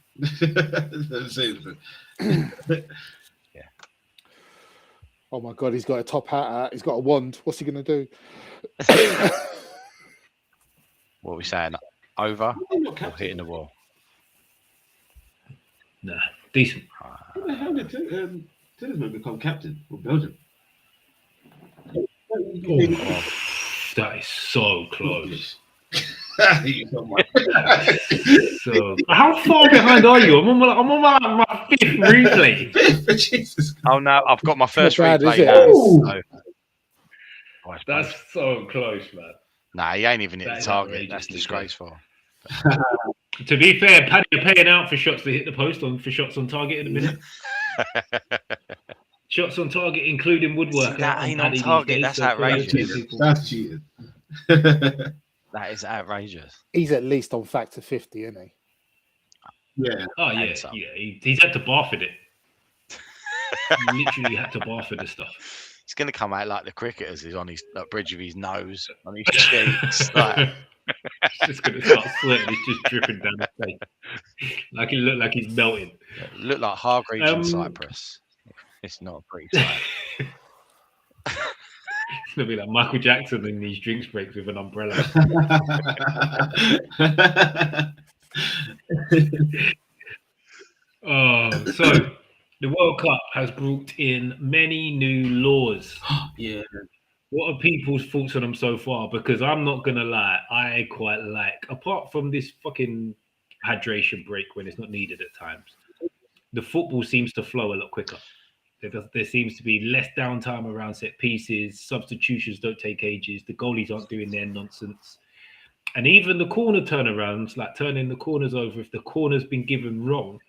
Don't say anything.
Oh my god, he's got a top hat out. He's got a wand. What's he going to do?
What are we saying? Over or hitting the wall?
Nah, decent.
How the hell did Tielemans become captain of Belgium?
Oh, that is so close. So, how far behind are you? I'm on my fifth replay.
Jesus.
Oh no, I've got my first replay now. So.
That's so close, man.
Nah, he ain't even hit the target. That's disgraceful.
To be fair, Paddy are paying out for shots to hit the post for shots on target in a minute. Shots on target, including woodwork.
See, that ain't on target. That's outrageous.
That's cheating.
That is outrageous.
He's at least on factor 50, isn't he?
Yeah.
Oh yeah, he's had to bar for it. He literally had to bar for the stuff.
It's going to come out like the cricketers. He's on his bridge of his nose, on his cheeks. Like.
It's just going to start sweating. It's just dripping down his face. Like he looked like he's melting.
Look like Hargreaves in Cyprus. It's not a pretty sight.
It's going to be like Michael Jackson in these drinks breaks with an umbrella. So the World Cup has brought in many new laws.
Yeah.
What are people's thoughts on them so far? Because I'm not going to lie, I quite like, apart from this fucking hydration break when it's not needed at times, the football seems to flow a lot quicker. There seems to be less downtime around set pieces. Substitutions don't take ages. The goalies aren't doing their nonsense. And even the corner turnarounds, like turning the corners over, if the corner's been given wrong,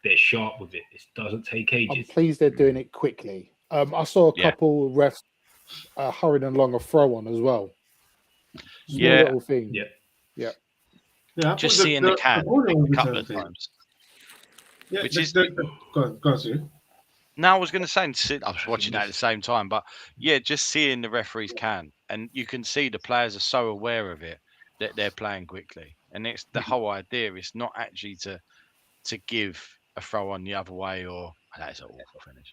they're sharp with it. It doesn't take ages.
I'm pleased they're doing it quickly. I saw a couple refs hurrying along a throw on as well. Small little thing.
Yeah.
Just seeing the can a couple of times.
Yeah,
which is.
Go on, Sue.
No, I was going to say, I was watching that at the same time, but yeah, just seeing the referees and you can see the players are so aware of it that they're playing quickly, and it's the whole idea. It's not actually to give a throw on the other way, or that's an awful finish.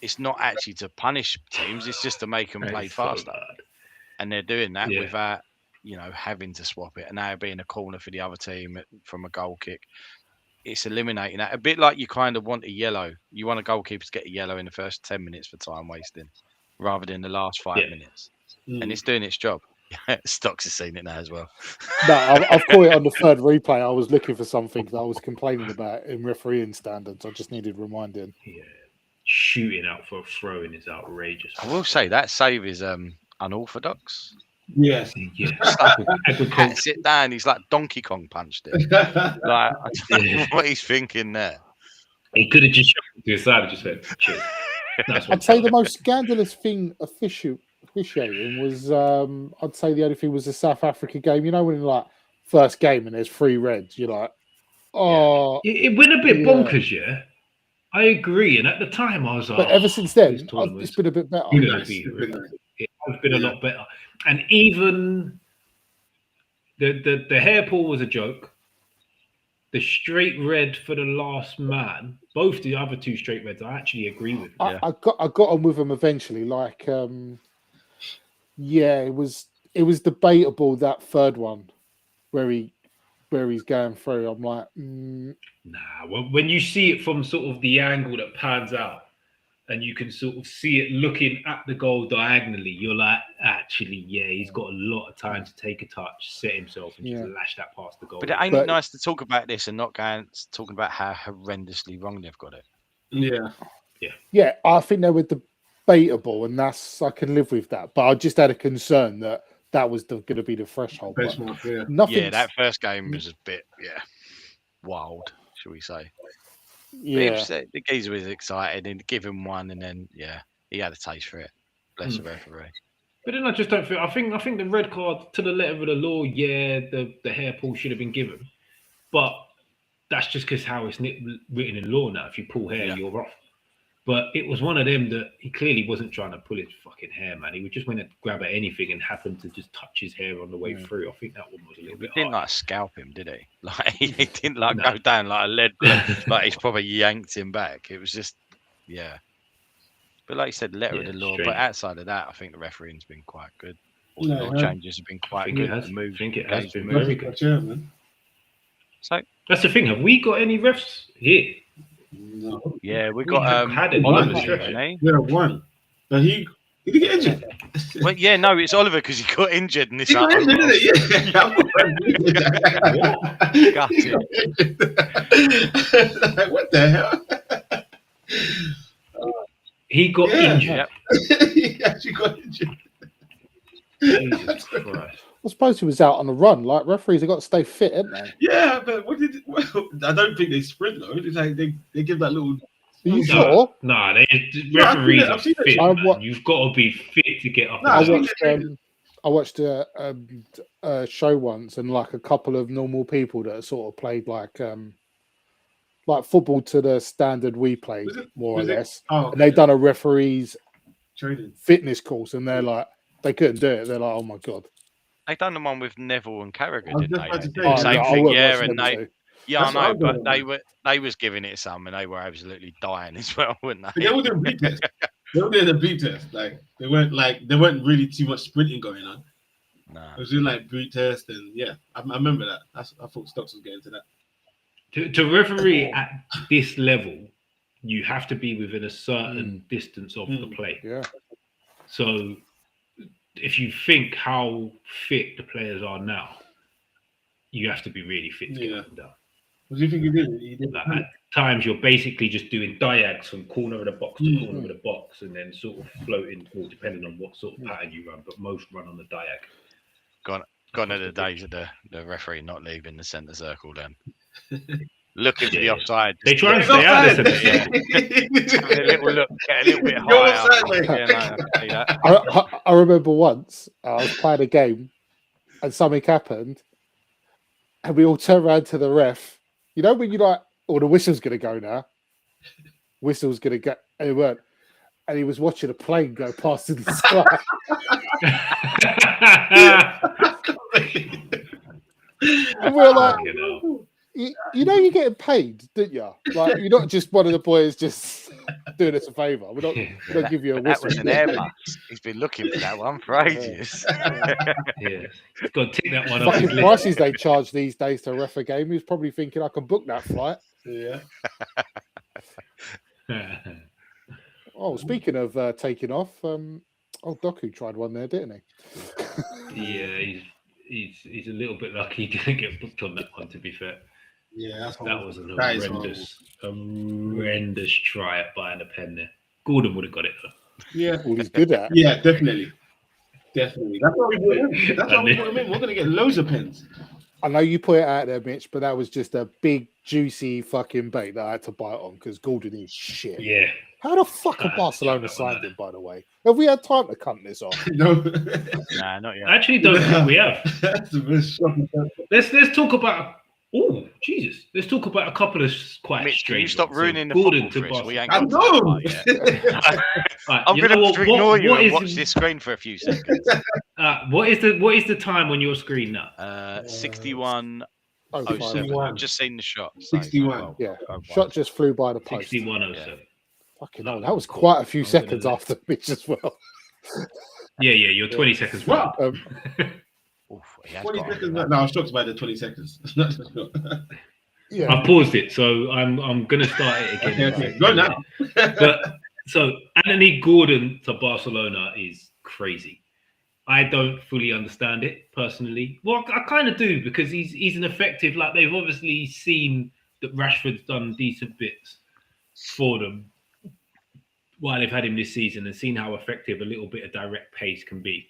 It's not actually to punish teams; it's just to make them play faster, and they're doing that without having to swap it, and now being a corner for the other team from a goal kick. It's eliminating that. A bit like you kind of want a yellow. You want a goalkeeper to get a yellow in the first 10 minutes for time wasting rather than the last 5 minutes. And it's doing its job. Stocks has seen it now as well.
No, I've caught it on the third replay. I was looking for something that I was complaining about in refereeing standards. I just needed reminding.
Yeah. Shooting out for a throw-in is outrageous.
I will say that save is unorthodox.
Yes.
Pats it down. He's like Donkey Kong punched it. Like, I don't know what he's thinking there.
He could have just shot it to his side and just said, cheers.
I'd say the most scandalous thing officiating was, I'd say the only thing was the South Africa game. You know, when like first game and there's 3 reds, you're like, oh.
It went a bit bonkers, yeah. I agree. And at the time, I was like,
but ever since then, it's been a bit better.
It has been a lot better. And even the hair pull was a joke. The straight red for the last man, both the other 2 straight reds, I actually agree with.
I got on with them eventually. Like, it was debatable, that third one where he's going through. I'm like,
nah. Well, when you see it from sort of the angle that pans out, and you can sort of see it looking at the goal diagonally, you're like, actually, he's got a lot of time to take a touch, set himself, and just lash that past the goal.
But it ain't nice to talk about this and not talking about how horrendously wrong they've got it.
Yeah. I think they were debatable, and I can live with that. But I just had a concern that was going to be the threshold.
That first game was a bit, wild, shall we say?
Yeah,
the geezer was excited and give him one, and then he had a taste for it. Bless the referee.
But then I just don't feel. I think the red card to the letter of the law. Yeah, the hair pull should have been given, but that's just because how it's written in law now. If you pull hair, you're off. But it was one of them that he clearly wasn't trying to pull his fucking hair, man. He just went to grab at anything and happened to just touch his hair on the way through. I think that one was a little bit.
He didn't like scalp him, did he? Like he didn't go down like a lead. Like he's probably yanked him back. It was just, But like you said, letter of the law. But outside of that, I think the refereeing's been quite good. All the law changes have been quite good.
I think it has been
very good.
So
that's the thing. Have we got any refs here?
No.
Yeah, we got
Oliver's here, hasn't he? Yeah, one. But he did get injured.
Well, no, it's Oliver because he got injured and this.
He got injured, didn't he?
Got it.
Like, what the hell?
He got injured.
He actually got injured.
Jesus Christ.
I suppose he was out on a run. Like, referees have got to stay fit, haven't they?
Yeah, but I don't think they sprint though. It's like they give that little.
Are you sure?
No, referees are fit. You've got to be fit to get up.
I watched a show once, and like a couple of normal people that sort of played like football to the standard we played, more or less. And they done a referee's
training
fitness course, and they're like, they couldn't do it. They're like, oh my god.
They done the one with Neville and Carragher, didn't they?
Same thing,
I know, but they was giving it some, and they were absolutely dying as well, weren't they?
They were doing beat test. They were doing a beat test. Like they weren't really too much sprinting going on.
No,
it was doing like boot test, and I remember that. I thought Stocks was getting to that.
To referee at this level, you have to be within a certain distance of the play.
Yeah.
So, if you think how fit the players are now, you have to be really fit to get them down.
What do you think he did?
At times, you're basically just doing diags from corner of the box to corner of the box, and then sort of floating, well, depending on what sort of pattern you run. But most run on the diag.
Gone are the days of the referee not leaving the centre circle. Then looking for the offside.
They try and stay out of the centre.
Get a little bit higher.
I remember once I was playing a game, and something happened, and we all turned around to the ref. You know when you like, oh, the whistle's gonna go now. Whistle's gonna go, and it weren't. And he was watching a plane go past in the sky. And we're like, you know, you're getting paid, didn't you? Like, you're not just one of the boys just doing us a favour. We don't give you a whistle.
That was an Airbus. He's been looking for that one for ages.
Yeah. Got to take that one
Fucking prices they charge these days to ref a game. He was probably thinking, I can book that flight.
Yeah.
Oh, speaking of taking off, Doku tried one there, didn't
he? Yeah, he's a little bit lucky he didn't get booked on that one, to be fair.
Yeah,
that was an horrendous try at buying a pen there. Gordon would have got it though.
Yeah,
all he's good at.
Yeah, definitely. That's why we brought him in. That's why we brought him in. We're gonna get loads of pens.
I know you put it out there, Mitch, but that was just a big, juicy fucking bait that I had to bite on because Gordon is shit.
Yeah.
How the fuck have Barcelona signed him, by the way? Have we had time to cunt this off?
No.
Nah, not yet.
I actually don't think we have.
That's the most shocking.
Let's talk about. Oh, Jesus. Let's talk about a couple of quite
Mitch,
strange.
can you stop ruining the
Gordon
football
to
for us? We ain't
I
got
know.
yet.
Right,
I'm going to ignore you and watch
is,
this screen for a few seconds.
What is the time on your screen now?
61:07.
Oh,
I've just seen the shot.
61.
Yeah. Shot just flew by the post.
61:07.
Fucking hell, that was quite a few seconds after Mitch as well.
Yeah, you're 20 seconds right.
Oof,
20 seconds. No, I was shocked by the 20 seconds.
Yeah.
I paused it, so I'm gonna start it again.
Okay. Go now.
But so Anthony Gordon to Barcelona is crazy. I don't fully understand it personally. Well, I kind of do because he's an effective. Like they've obviously seen that Rashford's done decent bits for them while they've had him this season and seen how effective a little bit of direct pace can be.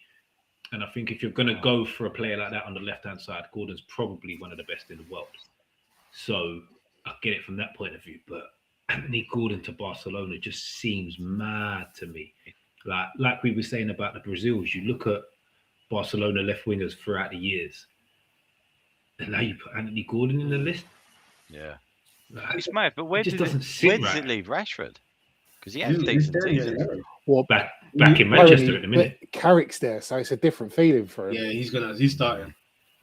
And I think if you're going to go for a player like that on the left-hand side, Gordon's probably one of the best in the world. So I get it from that point of view. But Anthony Gordon to Barcelona just seems mad to me. Like we were saying about the Brazils, you look at Barcelona left wingers throughout the years. And now you put Anthony Gordon in the list?
Yeah. It's mad, but where does it leave Rashford? Because he had a decent season.
Well,
back in Manchester at the minute.
Carrick's there, so it's a different feeling for him.
Yeah, he's starting.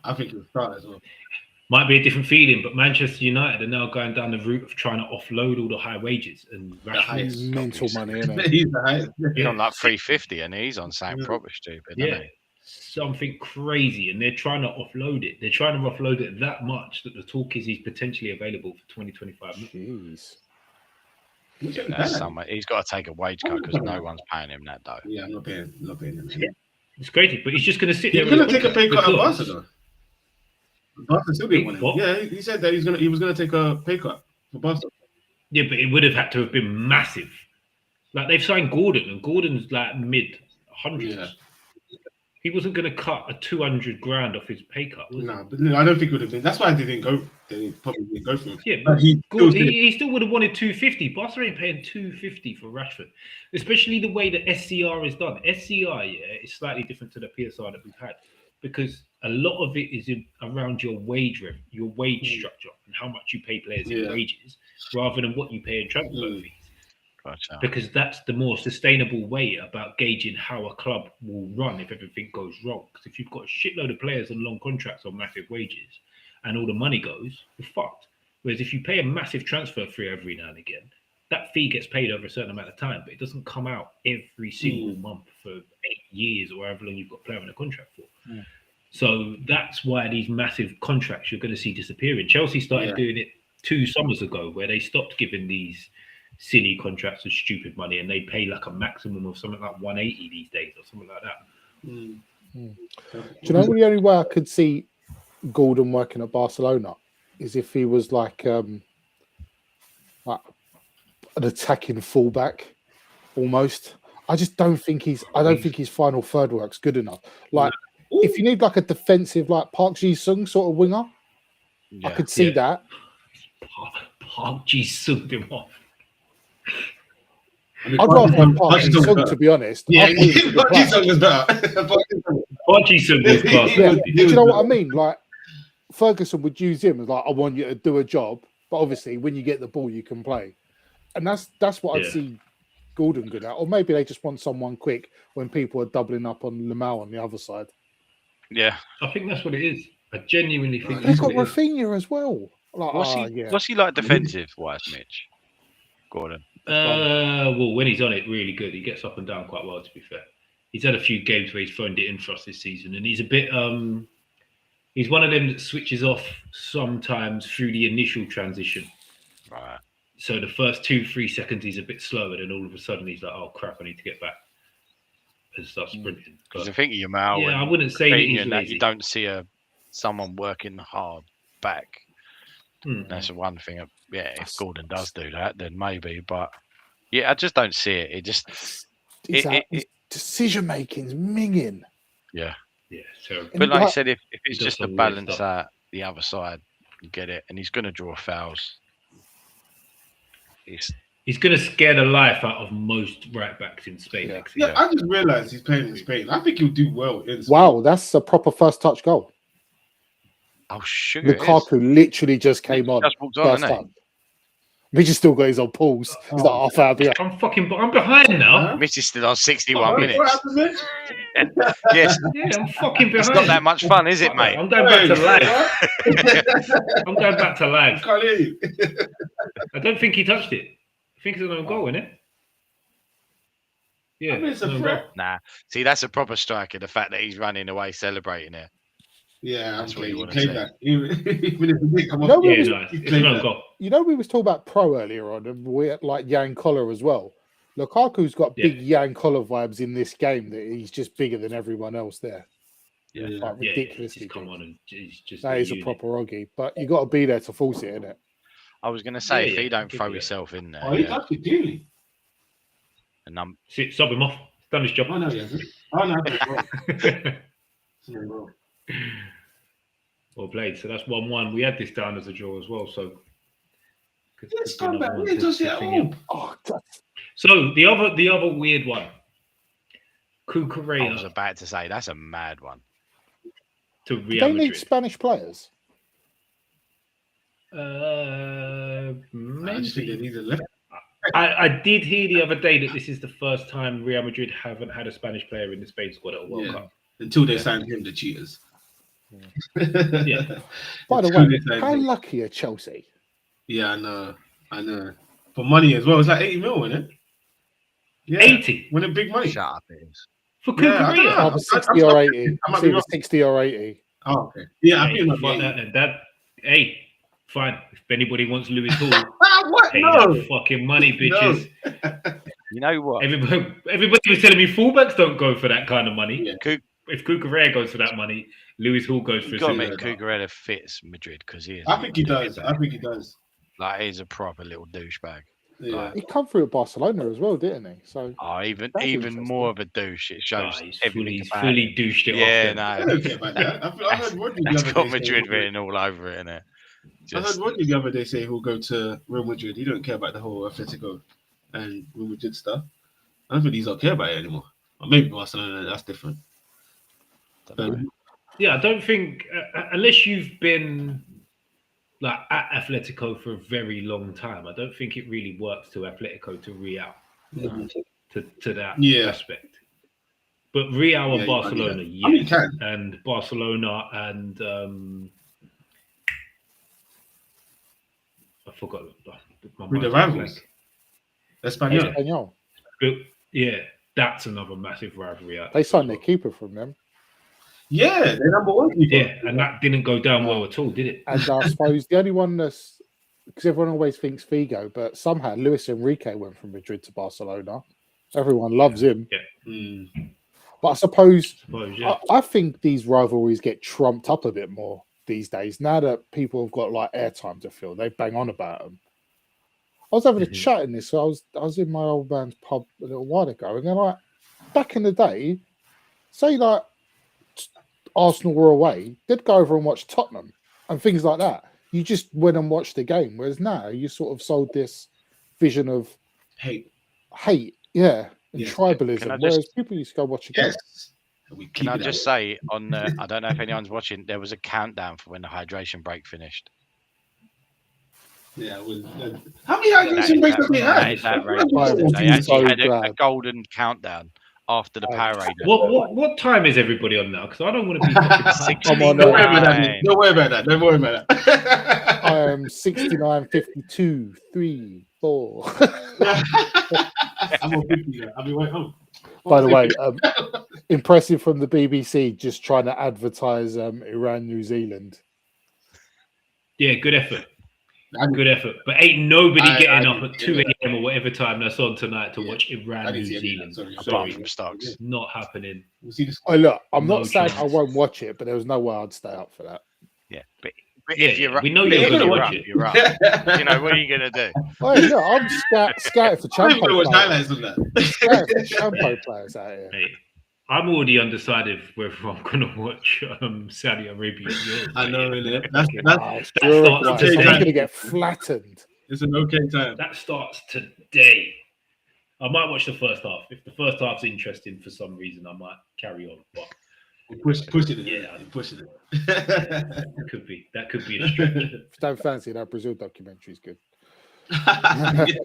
I think he'll start as well.
Might be a different feeling, but Manchester United are now going down the route of trying to offload all the high wages and
Rashford's mental money, isn't it?
He's the highest.
He's on like 350 and he's on something proper stupid.
Yeah. Something crazy, and they're trying to offload it. They're trying to offload it that much that the talk is he's potentially available for 2025.
Jeez.
He's got to take a wage cut because no one's paying him that though.
Yeah, I'm not paying him.
Yeah. It's crazy, but he's just going to sit there.
He's going to take a pay cut at Barcelona. Barca still didn't want him. Yeah, he said that he was going to take a pay cut for Barcelona.
Yeah, but it would have had to have been massive. Like they've signed Gordon, and Gordon's like mid hundreds. Yeah. He wasn't going to cut a 200 grand off his pay cut.
No, but no, I don't think it would have been. That's why they didn't go. They probably didn't go for him.
Yeah, but he still would have wanted 250. Barcelona ain't paying 250 for Rashford, especially the way that SCR is done. SCR, is slightly different to the PSR that we've had because a lot of it is around your wage structure and how much you pay players in wages, rather than what you pay in transfer fees. Gotcha. Because that's the more sustainable way about gauging how a club will run if everything goes wrong. Because if you've got a shitload of players on long contracts on massive wages and all the money goes, you're fucked. Whereas if you pay a massive transfer fee every now and again, that fee gets paid over a certain amount of time, but it doesn't come out every single month for 8 years or however long you've got a player on a contract for. Yeah. So that's why these massive contracts you're going to see disappearing. Chelsea started doing it 2 summers ago where they stopped giving these silly contracts with stupid money and they pay like a maximum of something like 180 these days or something like that.
Do you know the only way I could see Gordon working at Barcelona is if he was like an attacking fullback almost. I just don't think his final third work's good enough. Like if you need like a defensive like Park Ji-sung sort of winger, I could see that.
Park Ji-sung him off.
I'd rather have Park Ji-sung, to be honest.
Yeah, Park Ji-sung was better.
Park Ji-sung was class.
Do you know what I mean? Like Ferguson would use him as like, I want you to do a job, But obviously, when you get the ball, you can play, and that's what I'd see Gordon good at. Or maybe they just want someone quick when people are doubling up on Lamau on the other side.
Yeah,
I think that's what it is. I genuinely think
they've got Rafinha as well. Like,
what's he like defensive wise, Mitch? Gordon.
Well, when he's on it, really good. He gets up and down quite well. To be fair, he's had a few games where he's phoned it in for us this season, and he's a bit. He's one of them that switches off sometimes through the initial transition.
Right.
So the first 2-3 seconds he's a bit slow, and then all of a sudden he's like, "Oh crap, I need to get back," and start sprinting.
Because I think of Yamal.
Yeah, I wouldn't say that he's lazy.
You don't see someone working hard back. That's the one thing. Yeah, if Gordon does do that, then maybe. But yeah, I just don't see it. It just
decision making's minging.
Yeah.
Yeah, terrible.
But like I said, if it's just to balance out the other side, you get it, and he's going to draw fouls.
He's going to scare the life out of most right backs in Spain next season.
I just realised he's playing in Spain. I think he'll do well in Spain.
Wow, that's a proper first touch goal.
Oh, sugar!
Lukaku literally just came on. First time. Mitch has still got his old pulls. He's like half hour behind.
I'm behind now.
Mitch is still on 61 minutes. Yes.
Yeah, I'm fucking behind.
It's not that much fun, is it, mate?
I'm going back to lag. I'm going back to lag.
Can't hear you.
I don't think he touched it. I think it's an own goal, isn't it? Yeah.
I mean, it's a threat.
Nah. See, that's a proper striker. The fact that he's running away celebrating it.
Yeah,
that's what you want
to say. That. Even if he did come
up, it's an own goal.
You know, we was talking about Pro earlier on, and we're like Jan Koller as well. Lukaku's got big Jan Koller vibes in this game. That he's just bigger than everyone else there.
Yeah,
like ridiculously.
Come on, and he's just
that is a proper Oggy, but you got to be there to force it, innit?
I was going to say if he don't throw himself in there.
Oh, he does it dearly.
And
sub him off. He's done his job.
Oh no, he hasn't. Oh no.
Well played. So that's 1-1. We had this down as a draw as well. So
let's come back. We just it all.
So the other weird one. Cucurella.
I was about to say that's a mad one.
To Real
Do they
Madrid.
need Spanish players?
Maybe. I did hear the other day that this is the first time Real Madrid haven't had a Spanish player in the Spain squad at a World Cup.
Until they signed him, the cheaters.
Yeah.
By the way, how lucky are Chelsea?
Yeah, I know. For money as well, it's like 80 mil, isn't it? Yeah.
80?
Winning big money.
Shut up, it is.
For Cucurella?
60 or 80. It's either 60 or 80.
Oh, okay. Yeah, I think
hey, fine. If anybody wants Lewis Hall,
what?
pay that fucking money, bitches.
No. You know what?
Everybody was telling me fullbacks don't go for that kind of money.
Yeah.
If Cucurella goes for that money, Lewis Hall goes for.
Got to make Cucurella fits Madrid because he is.
I think he does.
Like he's a proper little douchebag.
Yeah.
Like,
he come through at Barcelona as well, didn't he? So
even more of a douche. It shows
he's fully douched it off.
Yeah,
I don't care about that. I heard Rodney the other day.
Got Madrid written all over it, innit?
I heard Rodney the other day say he'll go to Real Madrid. He don't care about the whole Atletico and Real Madrid stuff. I don't think he's not care about it anymore. Or maybe Barcelona, that's different.
Yeah, I don't think unless you've been like at Atletico for a very long time, I don't think it really works to Atletico to Real to that aspect. But Real and Barcelona, yes, and Barcelona and I forgot.
With the rivals, Espanyol.
Yeah, that's another massive rivalry.
They signed their keeper from them.
Yeah, they're number one keeper.
Yeah, and that didn't go down well at all, did it?
And I suppose the only one that's because everyone always thinks Figo, but somehow Luis Enrique went from Madrid to Barcelona. Everyone loves him.
Yeah.
But I suppose I think these rivalries get trumped up a bit more these days. Now that people have got like airtime to fill, they bang on about them. I was having a chat in this. So I was in my old man's pub a little while ago, and then like back in the day, say like Arsenal were away, they'd go over and watch Tottenham and things like that. You just went and watched the game, whereas now you sort of sold this vision of
hate,
and tribalism. Whereas people used to go watch a game.
Can I just say on the, I don't know if anyone's watching, there was a countdown for when the hydration break finished.
Yeah. How many hydration breaks have we had?
That is outrageous. They actually had a golden countdown after the Powerade.
What time is everybody on now? Because I don't want to be fucking
I'm on.
Don't worry about that.
I am 69, 52, 3, 4.
I'm on 50 now. I'll be right home.
By the way, impressive from the BBC just trying to advertise Iran, New Zealand.
Yeah, good effort. Good effort. But ain't nobody getting up at 2 a.m. or whatever time that's on tonight to watch Iran, New Zealand. Sorry.
SHOCKS.
Not happening.
Oh, look, I'm not saying I won't watch it, but there was no way I'd stay up for that.
Yeah, but if you're
we know you're going to watch it.
You're up. You know, what are you going to do?
Oh, look, I'm scouting for Champo players.
Highlights on that.
Scouting for Champo players out here.
Hey, I'm already undecided whether I'm going to watch Saudi Arabia.
I know, really.
He's going to get flattened.
It's an okay time.
That starts today. I might watch the first half. If the first half's interesting for some reason, I might carry on. But
push it.
Yeah,
I'm pushing it.
That could be a stretch.
Don't fancy that Brazil documentary is good.
The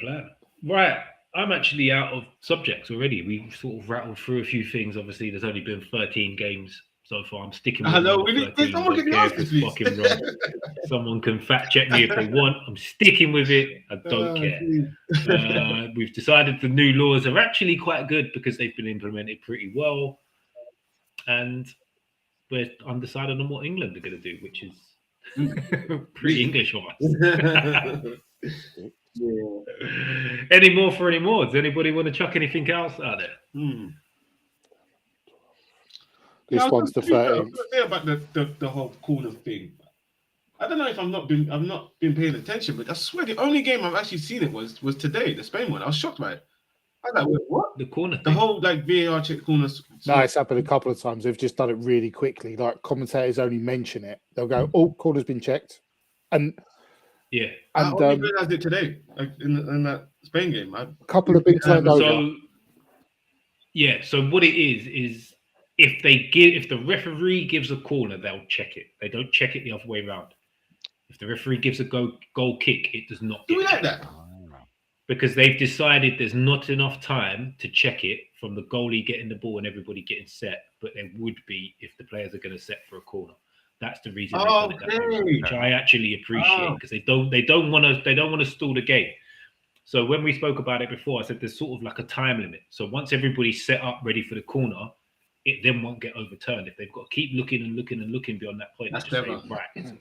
plan. Right. I'm actually out of subjects already. We sort of rattled through a few things. Obviously, there's only been 13 games so far. I'm sticking with it. Someone can fact check me if they want. I'm sticking with it. I don't care. We've decided the new laws are actually quite good because they've been implemented pretty well. And we're undecided on what England are going to do, which is pretty English of us. Yeah. Any more? Does anybody want to chuck anything else out there?
This one's the 13th.
Say about the whole corner thing. I don't know if I've not been paying attention, but I swear the only game I've actually seen it was today, the Spain one. I was shocked by it. I was like, wait, what?
The corner thing?
The whole VAR check corners.
No, it's happened a couple of times. They've just done it really quickly. Like commentators only mention it. They'll go, "Oh, corner's been checked," and
yeah.
I only realized it today, like in that Spain game. A
couple have been turned over.
So what it is if the referee gives a corner, they'll check it. They don't check it the other way around. If the referee gives a goal kick, it does not.
Do we like that?
Because they've decided there's not enough time to check it from the goalie getting the ball and everybody getting set, but there would be if the players are going to set for a corner. That's the reason they've done it that way, which I actually appreciate because they don't want to stall the game. So when we spoke about it before, I said there's sort of like a time limit. So once everybody's set up ready for the corner, it then won't get overturned. If they've got to keep looking and looking and looking beyond that point,
that's
clever.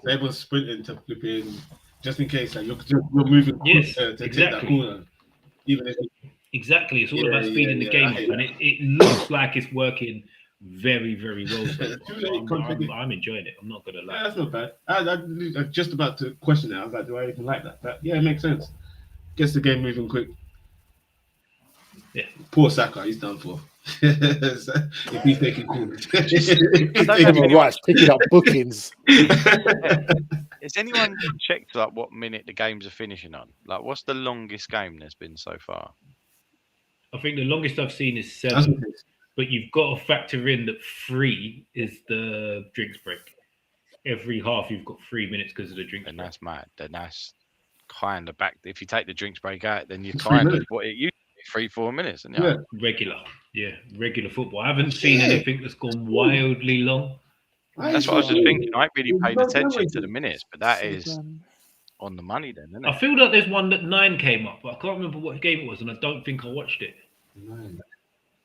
Everyone's sprinting to flip in just in case, like you're moving to take that corner. Even if
exactly, it's all about speeding the game up, and it looks like it's working very, very well. So I'm enjoying it. I'm not gonna lie.
Yeah, that's not bad. I'm just about to question it. I was like, do I even like that? But yeah, it makes sense. Gets the game moving quick.
Yeah.
Poor Saka, he's done for. If he's taking corners.
Picking up bookings.
Has anyone checked like what minute the games are finishing on? Like, what's the longest game there's been so far?
I think the longest I've seen is 7. But you've got to factor in that 3 is the drinks break. Every half you've got 3 minutes because of the drinks break.
And that's mad. Then that's kind of back. If you take the drinks break out, then you're kind of what it used to be, 3-4 minutes. And regular football. I haven't seen anything that's gone wildly long. That's what I was just thinking. I ain't really paid attention to the minutes, but that is on the money then, isn't it?
I feel like there's one that 9 came up, but I can't remember what game it was, and I don't think I watched it.
9.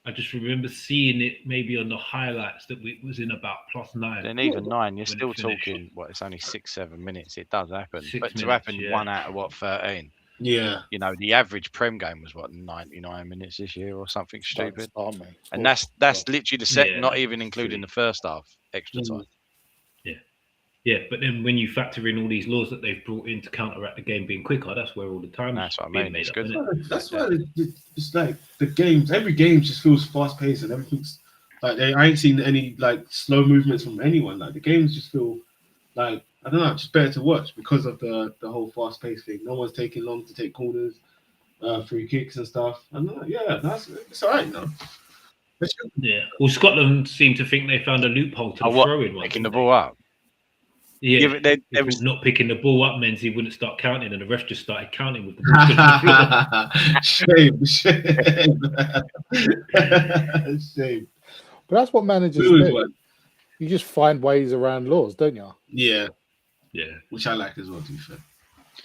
I just remember seeing it maybe on the highlights that it was in about +9.
Then even 9, you're still talking, it's only 6-7 minutes. It does happen. But to happen 1 out of 13?
Yeah.
You know, the average Prem game was 99 minutes this year or something stupid. And that's literally the second, not even including the first half extra time.
Yeah, but then when you factor in all these laws that they've brought in to counteract the game being quicker, that's where all the time
is being made up.
That's why it's like the games. Every game just feels fast paced and everything's like I ain't seen any like slow movements from anyone. Like the games just feel like I don't know, just better to watch because of the whole fast paced thing. No one's taking long to take corners, free kicks and stuff. And it's all right now.
Yeah. Well, Scotland seem to think they found a loophole to the throw-in one.
Picking the ball up.
Yeah,
but there was
not picking the ball up meant he wouldn't start counting, and the ref just started counting with the ball on
Shame. Shame.
But that's what managers do. You just find ways around laws, don't you?
Yeah.
Yeah.
Which I like as well, to be fair.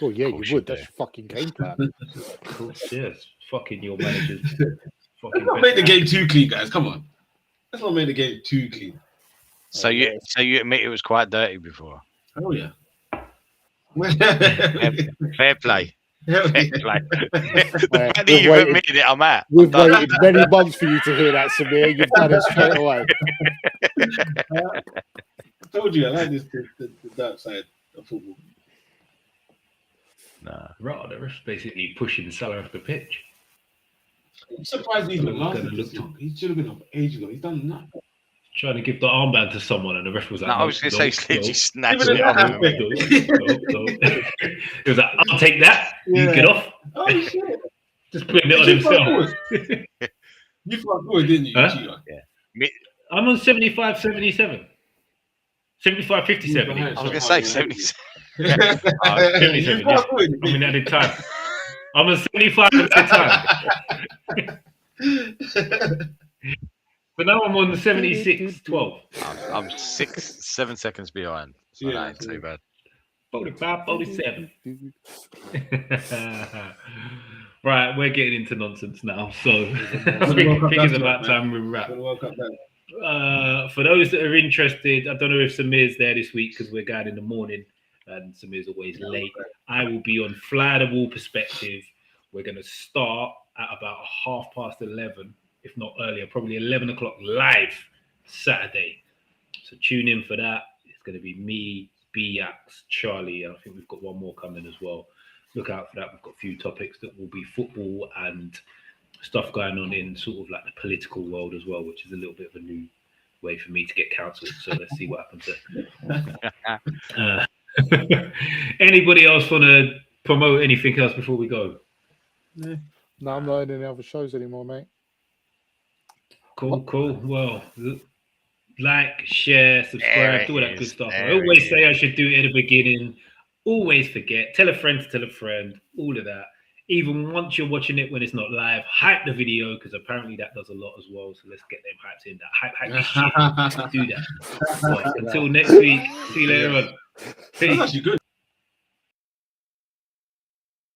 Well, yeah, you would. That's your fucking game plan.
Of course, yes. Fucking your managers.
Let's not make the game too clean, guys. Come on. Let's not make the game too clean.
So you admit it was quite dirty before?
Oh yeah.
Fair play.
Hell
Fair
yeah.
play. And you've admitted it, I'm out.
We've waited many months for you to hear that, Samir. You've done it straight away.
I told you I like this the dark side of football.
Nah.
Right, the ref's basically pushing Salah off the pitch.
I'm surprised he's not lasted this long. He should have been up ages ago. He's done nothing.
Trying to give the armband to someone, and the ref was like,
No, I was going to say, literally snatched it off him.
He was like, I'll take that. You get off.
Oh, shit.
Just putting it on himself.
You fought forward, didn't you?
Huh? Yeah.
I'm on 75, 77. 75, 57.
I was going to say 77.
77. I mean, at the time. I'm on 75 at the time. But now I'm on the 76-12.
I'm 7 seconds behind. So that ain't too bad.
45, 47. Right, we're getting into nonsense now. So I think it's about time we wrap. For those that are interested, I don't know if Samir's there this week because we're going in the morning and Samir's always late. I will be on Fly the Wall Perspective. We're going to start at about 11:30. If not earlier, probably 11 o'clock live Saturday. So tune in for that. It's going to be me, B-Ax, Charlie. I think we've got one more coming as well. Look out for that. We've got a few topics that will be football and stuff going on in sort of like the political world as well, which is a little bit of a new way for me to get cancelled. So let's see what happens there. Anybody else want to promote anything else before we go?
No, I'm not in any other shows anymore, mate.
Cool. Well, like, share, subscribe, all that good stuff. I always say I should do it at the beginning. Always forget. Tell a friend to tell a friend. All of that. Even once you're watching it when it's not live, hype the video because apparently that does a lot as well. So let's get them hyped in. That hype. Do that. Right, until next week. See you later on. Peace.
That's actually good.